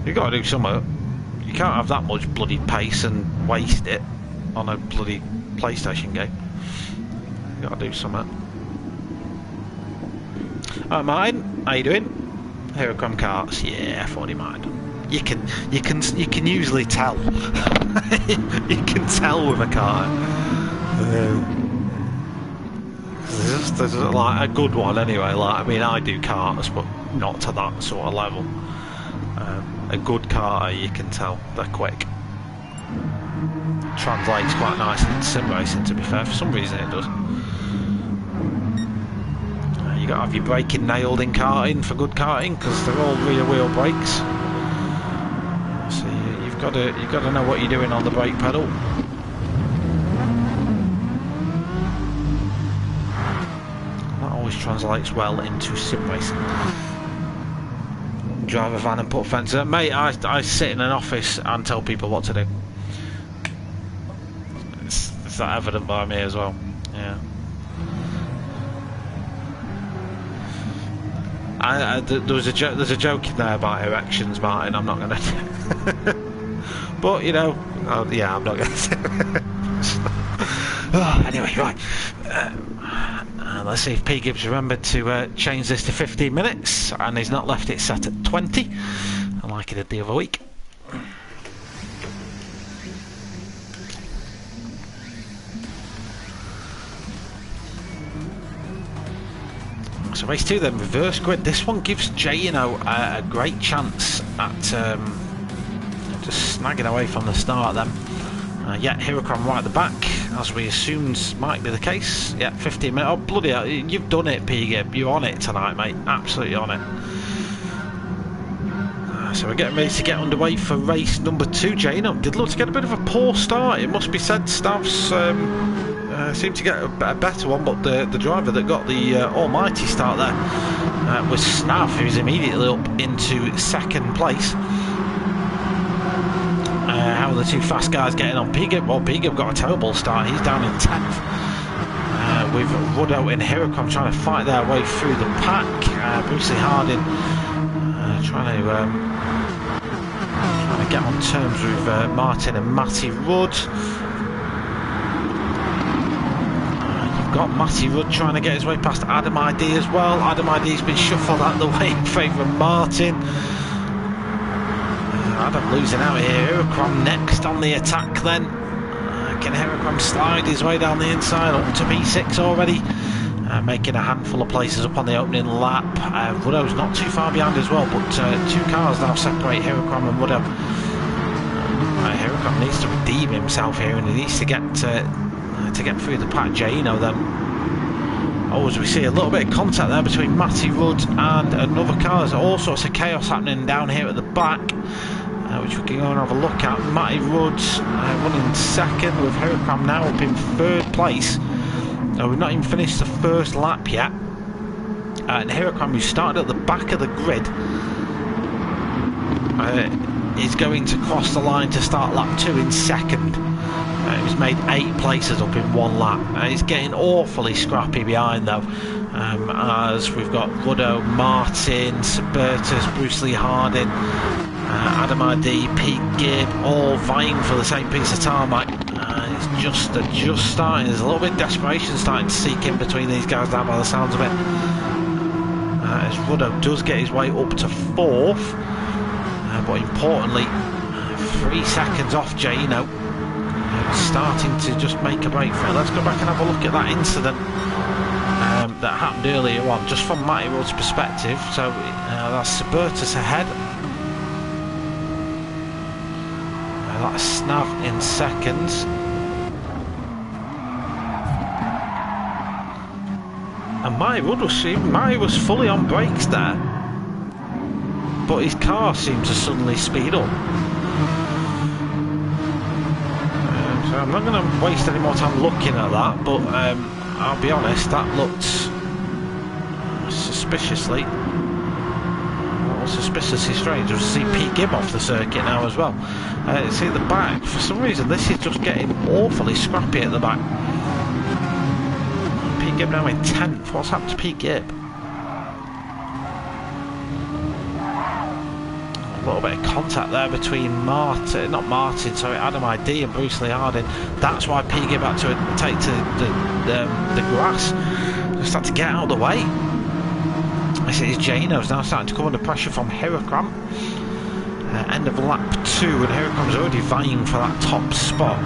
he? You got to do something. You can't have that much bloody pace and waste it on a bloody PlayStation game. got to do something. Alright, Martin, how you doing? Here come carts. Yeah, 40 mind. You can usually tell. You can tell with a car. There's like a good one anyway. Like, I mean, I do carts, but not to that sort of level. A good car, you can tell they're quick. Translates quite nicely into sim racing, to be fair. For some reason, it does. You got to have your braking nailed in karting for good karting, because they're all rear wheel brakes. So you've got to know what you're doing on the brake pedal. That always translates well into sim racing. Drive a van and put fences up. Mate, I sit in an office and tell people what to do. It's that evident by me as well. Yeah. There's a joke in there about erections, Martin. I'm not going to. But you know, yeah, I'm not going to. Anyway, right. Let's see if P. Gibbs remembered to change this to 15 minutes, and he's not left it set at 20, like he did the other week. So race 2 then, reverse grid. This one gives Jay, a great chance at just snagging away from the start then. Yeah, Hirocron right at the back, as we assumed might be the case. Yeah, 15 minutes. Oh, bloody hell, you've done it, P-Gib. You're on it tonight, mate. Absolutely on it. So we're getting ready to get underway for race number 2. Jano did look to get a bit of a poor start, it must be said. Stavs seemed to get a better one, but the driver that got the almighty start there was Snav, who's immediately up into second place. How are the two fast guys getting on? P-Gib, well, P-Gib got a terrible start. He's down in 10th. With Ruddo and Hirocron trying to fight their way through the pack. Brucey Harding trying to get on terms with Martin and Matty Rudd. You've got Matty Rudd trying to get his way past Adam ID as well. Adam ID's been shuffled out of the way in favour of Martin. Adam losing out here. Hirocron next on the attack then. Can Hirocron slide his way down the inside up to P6 already? Making a handful of places up on the opening lap. Ruddo's not too far behind as well, but two cars now separate Hirocron and Ruddo. Hirocron needs to redeem himself here, and he needs to get through the pack. Jaino then. Oh, as we see a little bit of contact there between Matty Rudd and another car. There's all sorts of chaos happening down here at the back, which we can go and have a look at. Matty Rudd running second, with Hirocron now up in third place. We've not even finished the first lap yet. And Hirocron, who started at the back of the grid, is going to cross the line to start lap 2 in second. He's made 8 places up in 1 lap. He's getting awfully scrappy behind though, as we've got Ruddo, Martin, Sabertus, Bruce Lee Harding, Adam ID, Pete Gibb, all vying for the same piece of tarmac. It's just starting. There's a little bit of desperation starting to seek in between these guys now, by the sounds of it. As Ruddo does get his way up to 4th, but importantly, 3 seconds off Jano. Starting to just make a break for it. Let's go back and have a look at that incident that happened earlier on, just from Matty Rudd's perspective. So that's Sabertus ahead. That's Snav in seconds. And Matty was fully on brakes there, but his car seemed to suddenly speed up. So I'm not going to waste any more time looking at that, but I'll be honest, that looked suspiciously strange. We'll see Pete Gibb off the circuit now as well. See at the back, for some reason this is just getting awfully scrappy at the back. Pete Gibb now in 10th. What's happened to Pete Gibb? A little bit of contact there between Adam ID and Bruce Lee Harding. That's why P. Gibb had to take to the grass. Just had to get out of the way. This is Jano's now starting to come under pressure from Hirakram. End of lap 2, and Hirakram's already vying for that top spot.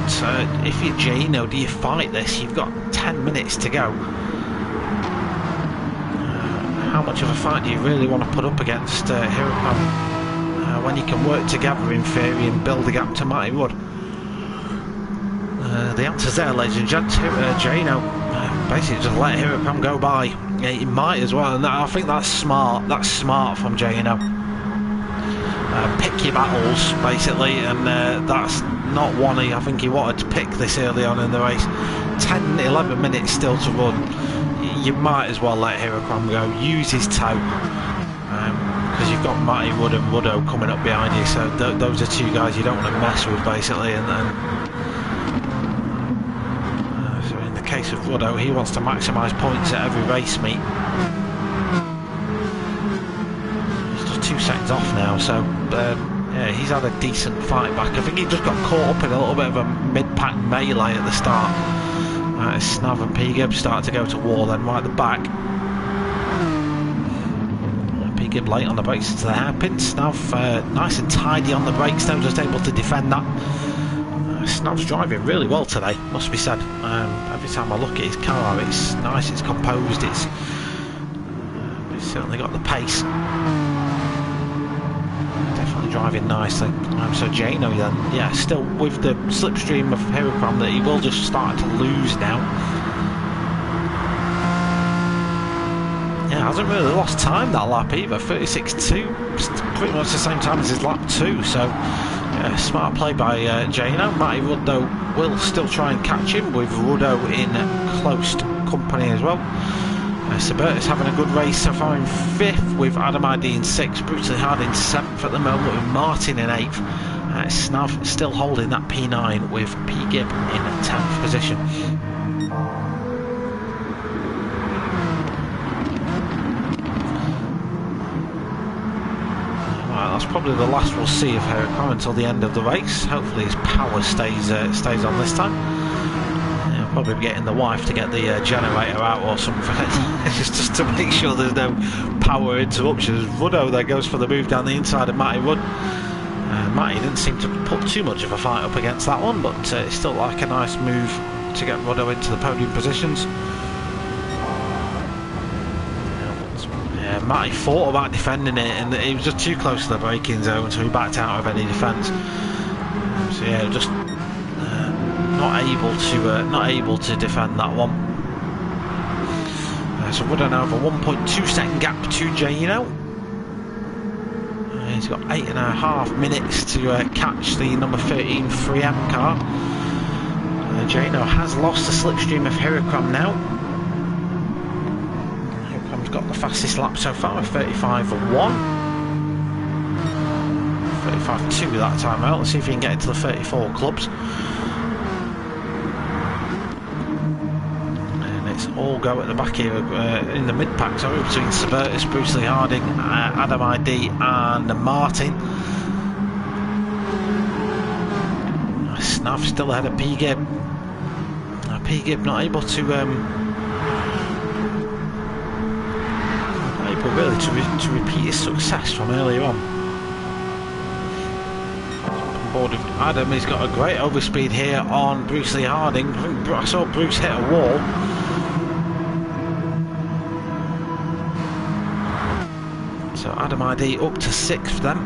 If you're Jano, do you fight this? You've got 10 minutes to go. How much of a fight do you really want to put up against Hirakram? When you can work together in theory and build a gap to Matty Wood. The answer's there, ladies and gents. Jano basically just let Hirakram go by. Yeah, he might as well, and I think that's smart. That's smart from Jano. Pick your battles, basically, and that's not one I think he wanted to pick this early on in the race. 10-11 minutes still to run. You might as well let Hirakram go. Use his toe. Because you've got Matty Wood and Ruddo coming up behind you, so those are two guys you don't want to mess with, basically. So in the case of Ruddo, he wants to maximise points at every race meet. He's just 2 seconds off now, so yeah, he's had a decent fight back. I think he just got caught up in a little bit of a mid-pack melee at the start. Snav and P. Gibb started to go to war then right at the back. Gibb late on the brakes into the hairpin. Snav nice and tidy on the brakes, though, just able to defend that. Snav's driving really well today, must be said. Every time I look at his car, it's nice, it's composed, it's certainly got the pace. Definitely driving nicely. So Jano then, yeah, still with the slipstream of Hirakram that he will just start to lose now. Yeah, hasn't really lost time that lap either. 36.2, pretty much the same time as his lap 2. So yeah, smart play by Jano. Matty Ruddo will still try and catch him, with Ruddo in close company as well. Subertus having a good race so far in 5th, with Adam ID in 6th, Bruce Lee Harding 7th at the moment, with Martin in 8th. Snav still holding that P9 with P. Gibb in 10th position. That's probably the last we'll see of Hirakram until the end of the race. Hopefully his power stays on this time. He'll probably be getting the wife to get the generator out or something just to make sure there's no power interruptions. Ruddo there goes for the move down the inside of Matty Wood. Matty didn't seem to put too much of a fight up against that one, but it's still like a nice move to get Ruddo into the podium positions. Matty thought about defending it, and he was just too close to the braking zone, so he backed out of any defence. So yeah, just not able to defend that one. So Ruddo now have a 1.2 second gap to Jano. He's got 8.5 minutes to catch the number 13 3M car. Jano has lost the slipstream of Hirakram now. Got the fastest lap so far, 35.1. 35.2 that time out. Let's see if he can get into the 34 clubs. And it's all go at the back here in the mid-pack, sorry, between Subertus, Bruce Lee Harding, Adam ID and Martin. Snav still ahead of P. Gibb. P. Gibb not able to really to repeat his success from earlier on. On board with Adam, he's got a great overspeed here on Bruce Lee Harding. I saw Bruce hit a wall. So Adam ID up to 6th then,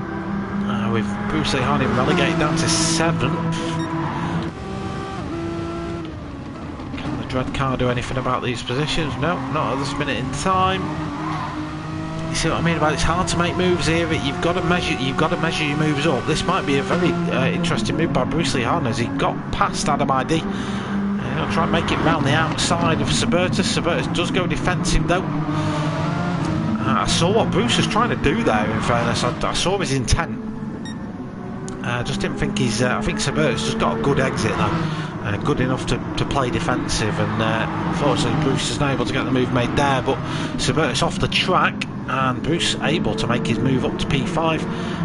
with Bruce Lee Harding relegated down to 7th. Can the Dread car do anything about these positions? No, not at this minute in time. You see what I mean about it's hard to make moves here. You've got to measure your moves up. This might be a very interesting move by Bruce Lee Harding as he got past Adam ID. He'll try and make it round the outside of Subertus. Subertus does go defensive though. I saw what Bruce was trying to do there, in fairness. I saw his intent. I just didn't think he's... I think Subertus just got a good exit though. Good enough to play defensive, and unfortunately Bruce is not able to get the move made there, but Subertus off the track. and Bruce able to make his move up to P5.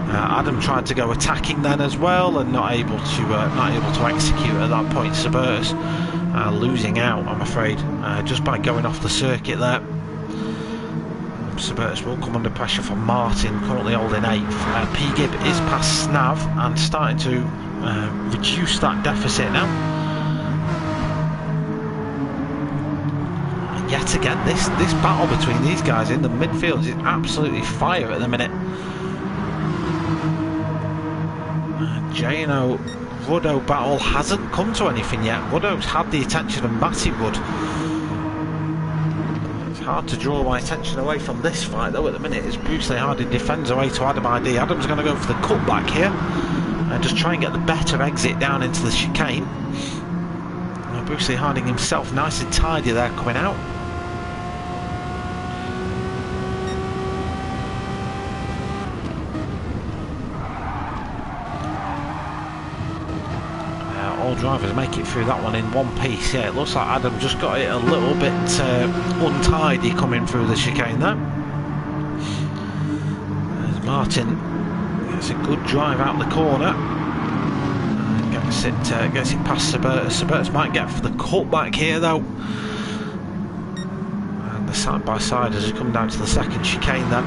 Adam tried to go attacking then as well, and not able to execute at that point. Subertus losing out, I'm afraid, just by going off the circuit there. Subertus will come under pressure from Martin, currently holding 8th. P-Gib is past Snav and starting to reduce that deficit now. And yet again, this battle between these guys in the midfield is absolutely fire at the minute. Jano Ruddo battle hasn't come to anything yet. Ruddo's had the attention of Matty Wood. It's hard to draw my attention away from this fight though at the minute as Bruce Lee Hardy defends away to Adam ID. Adam's going to go for the cutback here and just try and get the better exit down into the chicane. Bruce Lee Harding himself nice and tidy there coming out. All drivers make it through that one in one piece. Yeah, it looks like Adam just got it a little bit untidy coming through the chicane there. As Martin gets a good drive out the corner and gets it past Subertus. Subertus might get for the cutback here though. And the side by side as he come down to the second chicane then.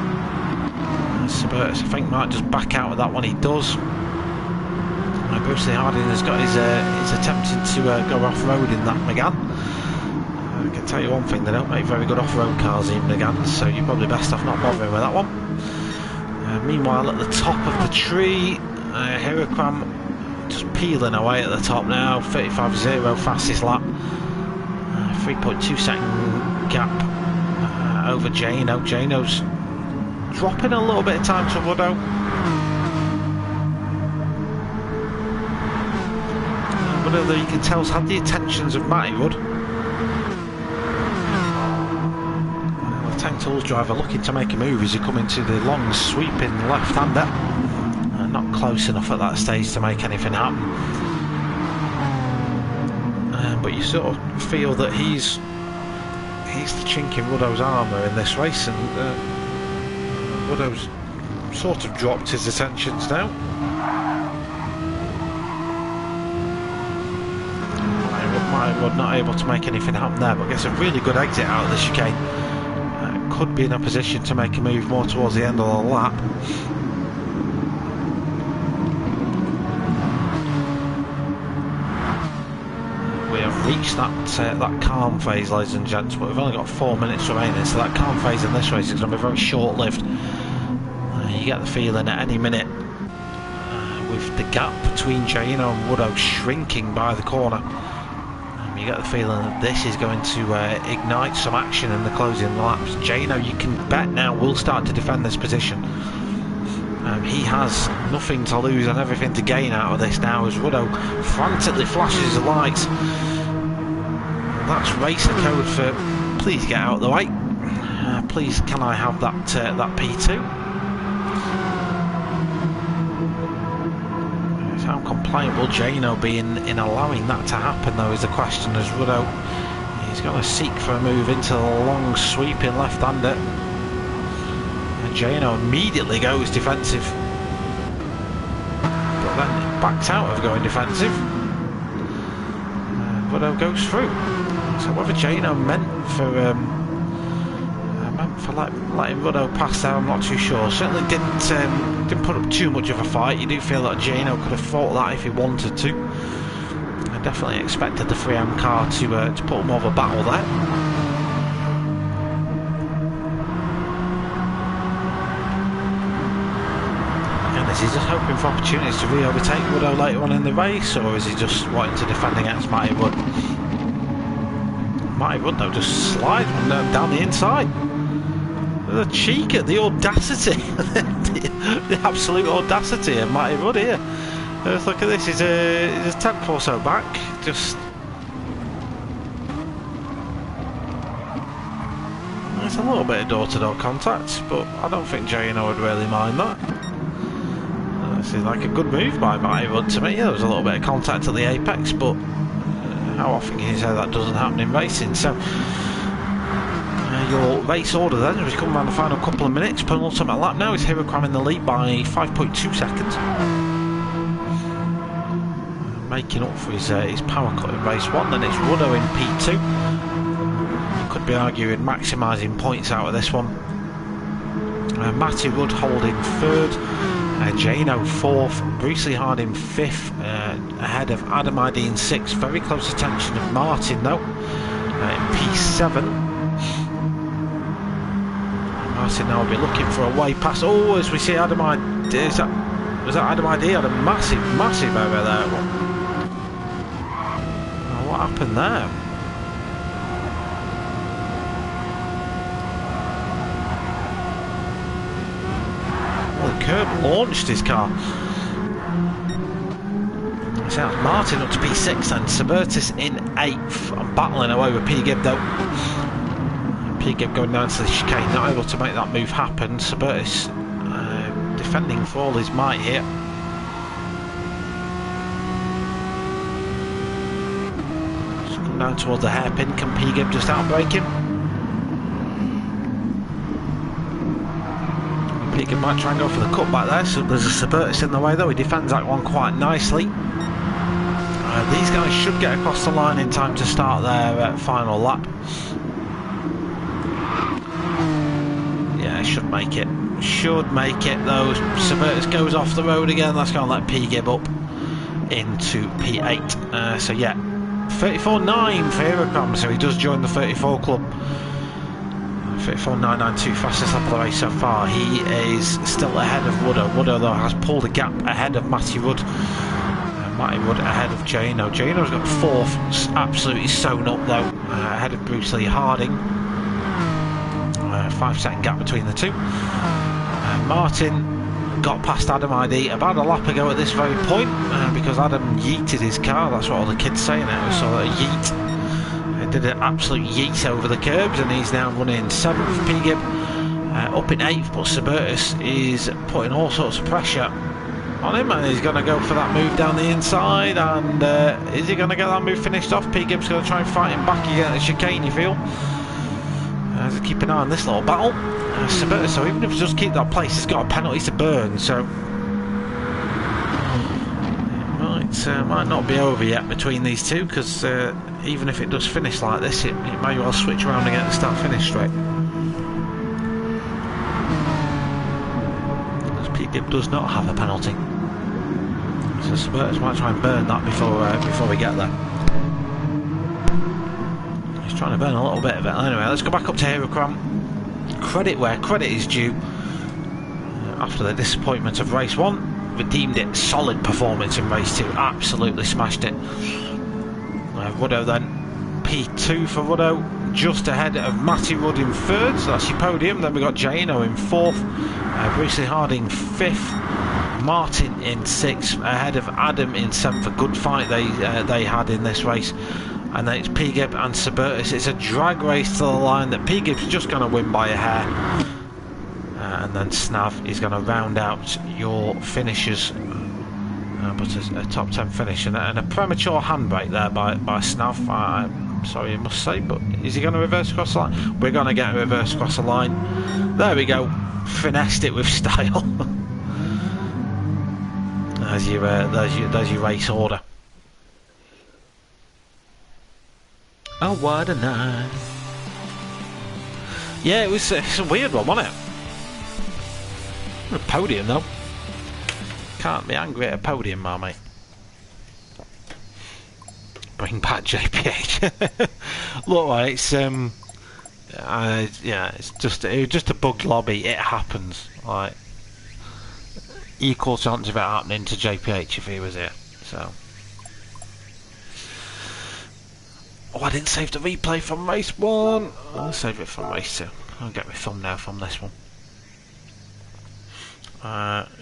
Subertus I think might just back out of that one. He does. Bruce Lee Harding has got his attempting to go off-road in that Megane. I can tell you one thing, they don't make very good off-road cars in Megane, so you're probably best off not bothering with that one. Meanwhile at the top of the tree, Hirokram just peeling away at the top now, 35.0 fastest lap. 3.2 second gap over Jano. Jano's dropping a little bit of time to Ruddo. Ruddo, you can tell, has had the attentions of Matty Wood. The Tank Tools driver looking to make a move as he come into the long sweeping left-hander. Not close enough at that stage to make anything happen. But you sort of feel that he's the chink in Ruddo's armour in this race, and Ruddo's sort of dropped his attentions now. Wood not able to make anything happen there, but gets a really good exit out of the chicane. Could be in a position to make a move more towards the end of the lap. We have reached that calm phase, ladies and gents, but we've only got 4 minutes remaining, so that calm phase in this race is going to be very short-lived. You get the feeling at any minute, with the gap between Jano and Ruddo shrinking by the corner, you get the feeling that this is going to ignite some action in the closing laps. Jano, you can bet now, will start to defend this position. He has nothing to lose and everything to gain out of this now as Ruddo frantically flashes his lights. That's racer code for please get out of the way. Please can I have that P2? How compliant will Jano be in allowing that to happen though is the question, as Ruddo he's going to seek for a move into the long sweeping left-hander. And Jano immediately goes defensive, but then backs out of going defensive. Ruddo goes through. So whether Jano meant for letting Ruddo pass there, I'm not too sure. Certainly didn't put up too much of a fight. You do feel that Jano could have fought that if he wanted to. I definitely expected the 3M car to put more of a battle there. Again, is he just hoping for opportunities to re-overtake Ruddo later on in the race, or is he just wanting to defend against Matty Wood? Matty Wood though just slides down the inside. The cheek, the audacity, the absolute audacity of Matty Wood here. Let's look at this, he's a tenth or so back, just... There's a little bit of door-to-door contact, but I don't think Jano would really mind that. This is like a good move by Matty Wood to me. There was a little bit of contact at the apex, but how often can you say that doesn't happen in racing? So your race order then, as we come around the final couple of minutes. Penultimate lap now is Hirocram in the lead by 5.2 seconds. Making up for his power cut in race 1, then it's Ruddo in P2. You could be arguing maximising points out of this one. Matty Rudd holding 3rd, Jano 4th, Bruce Lee Harding 5th, ahead of Adam ID in 6th. Very close attention of Martin though, in P7. Martin now will be looking for a way past. Oh, as we see Adam ID, was that Adam ID? Had a massive over there. What happened there? Well, the curb launched his car. So Martin up to P6 and Subertis in 8th. I'm battling away with P Gibb though. P Gibb going down to the chicane, not able to make that move happen. Subertis defending for all his might here. Just come down towards the hairpin. Can P Gibb just outbrake him? P Gibb might try and go for the cutback there. So there's a Subertis in the way though. He defends that one quite nicely. These guys should get across the line in time to start their final lap. Yeah, should make it. Should make it though. Subertis goes off the road again. That's going to let P Gibb up into P8. So yeah, 34.9 for Hirocram. So he does join the 34 club. 34.992, fastest lap of the race so far. He is still ahead of Ruddo. Ruddo though has pulled a gap ahead of Matty Rudd. Matty Rudd ahead of Jano. Jano's got 4th, absolutely sewn up though, ahead of Bruce Lee Harding. 5-second gap between the two. Martin got past Adam ID about a lap ago at this very point, because Adam yeeted his car. That's what all the kids say now, so a yeet. Did an absolute yeet over the curbs, and he's now running 7th. P Gibb up in 8th, but Subertis is putting all sorts of pressure on him, and he's going to go for that move down the inside. And is he going to get that move finished off? P Gibb's going to try and fight him back again at the chicane, you feel. So keep an eye on this little battle. Subertis, so even if he does keep that place, he's got a penalty to burn, so it might not be over yet between these two, because even if it does finish like this, it may well switch around again and start finish straight. Because P Gibb does not have a penalty, so Subertis might try and burn that before we get there. He's trying to burn a little bit of it. Anyway, let's go back up to Hirocram. Credit where credit is due. After the disappointment of race 1, redeemed it. Solid performance in race 2. Absolutely smashed it. Ruddo then. P2 for Ruddo. Just ahead of Matty Rudd in 3rd. So that's your podium. Then we got Jano in 4th. Bruce Lee Harding 5th. Martin in 6th. Ahead of Adam in 7th. A good fight they had in this race. And then it's P Gibb and Subertis. It's a drag race to the line that P Gibb's just going to win by a hair. And then Snav is going to round out your finishes. But a top 10 finish. And a premature handbrake there by Snav. I'm sorry, I must say. But is he going to reverse across the line? We're going to get a reverse across the line. There we go. Finessed it with style. There's your race order. Oh, what a night. Yeah, it's a weird one, wasn't it? A podium, though. Can't be angry at a podium, mate. Bring back JPH. Look, like, it's yeah, it's just a bugged lobby. It happens. Like, equal chance of it happening to JPH if he was here. So. Oh, I didn't save the replay from race 1. I'll save it from race 2. I'll get my thumbnail from this one.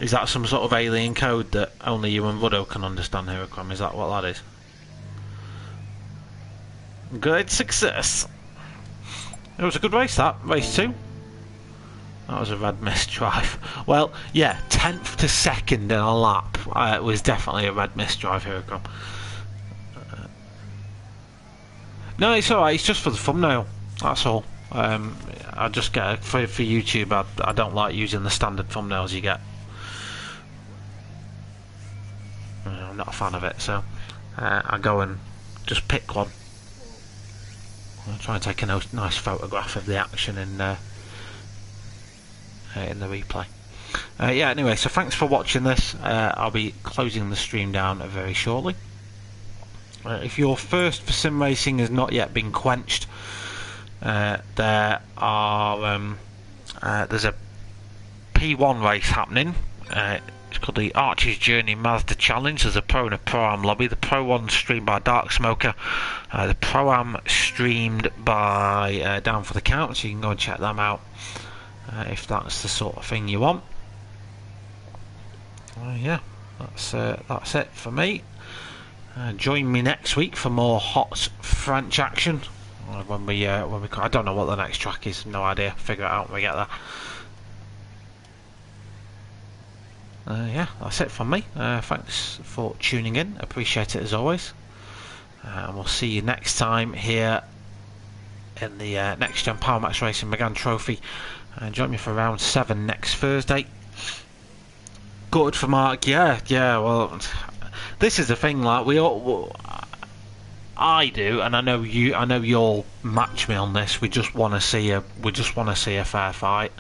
Is that some sort of alien code that only you and Ruddo can understand, Hirocram? Is that what that is? Great success. It was a good race, that. Race 2. That was a red mist drive. Well, yeah, 10th to 2nd in a lap. It was definitely a red mist drive, Hirocram. No, it's alright, it's just for the thumbnail, that's all. I just get for YouTube. I don't like using the standard thumbnails you get. I'm not a fan of it, so I go and just pick one. I'll try and take a nice photograph of the action in the replay. Yeah, anyway, so thanks for watching this. I'll be closing the stream down very shortly. If your thirst for sim racing has not yet been quenched, there's a P1 race happening. It's called the Archer's Journey Mazda Challenge. There's a Pro and a Pro-Am lobby. The Pro 1 streamed by Dark Smoker. The Pro-Am streamed by Down for the Count, so you can go and check them out if that's the sort of thing you want. Yeah, that's it for me. Join me next week for more hot French action. When we I don't know what the next track is. No idea. Figure it out when we get there. Yeah, that's it from me. Thanks for tuning in. Appreciate it as always. And we'll see you next time here in the Next Gen Power Max Racing Megane Trophy. Join me for round 7 next Thursday. Good for Mark. Yeah. Well, this is the thing. Like I do, and I know you'll match me on this. We just want to see a fair fight.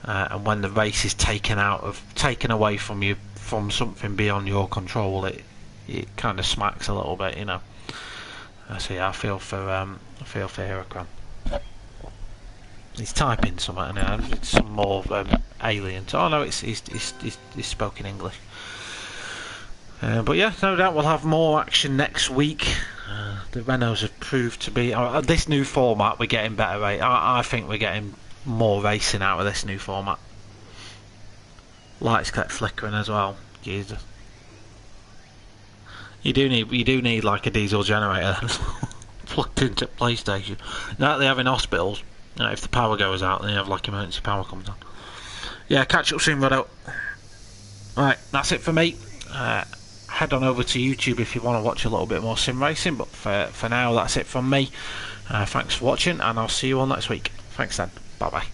And when the race is taken away from you from something beyond your control, it kind of smacks a little bit, you know. So yeah, I feel for Hurricane. He's typing something, and it's some more alien. Oh no, he's spoken English. But yeah, no doubt we'll have more action next week. The Renaults have proved to be this new format. We're getting better. I think we're getting more racing out of this new format. Lights kept flickering as well. Jesus. You do need like a diesel generator plugged into PlayStation. Now they have in hospitals. If the power goes out, then you have like emergency power comes on. Yeah, catch up soon, Rodo. Right, that's it for me. Head on over to YouTube if you want to watch a little bit more sim racing. But for now, that's it from me. Thanks for watching, and I'll see you all next week. Thanks then. Bye bye.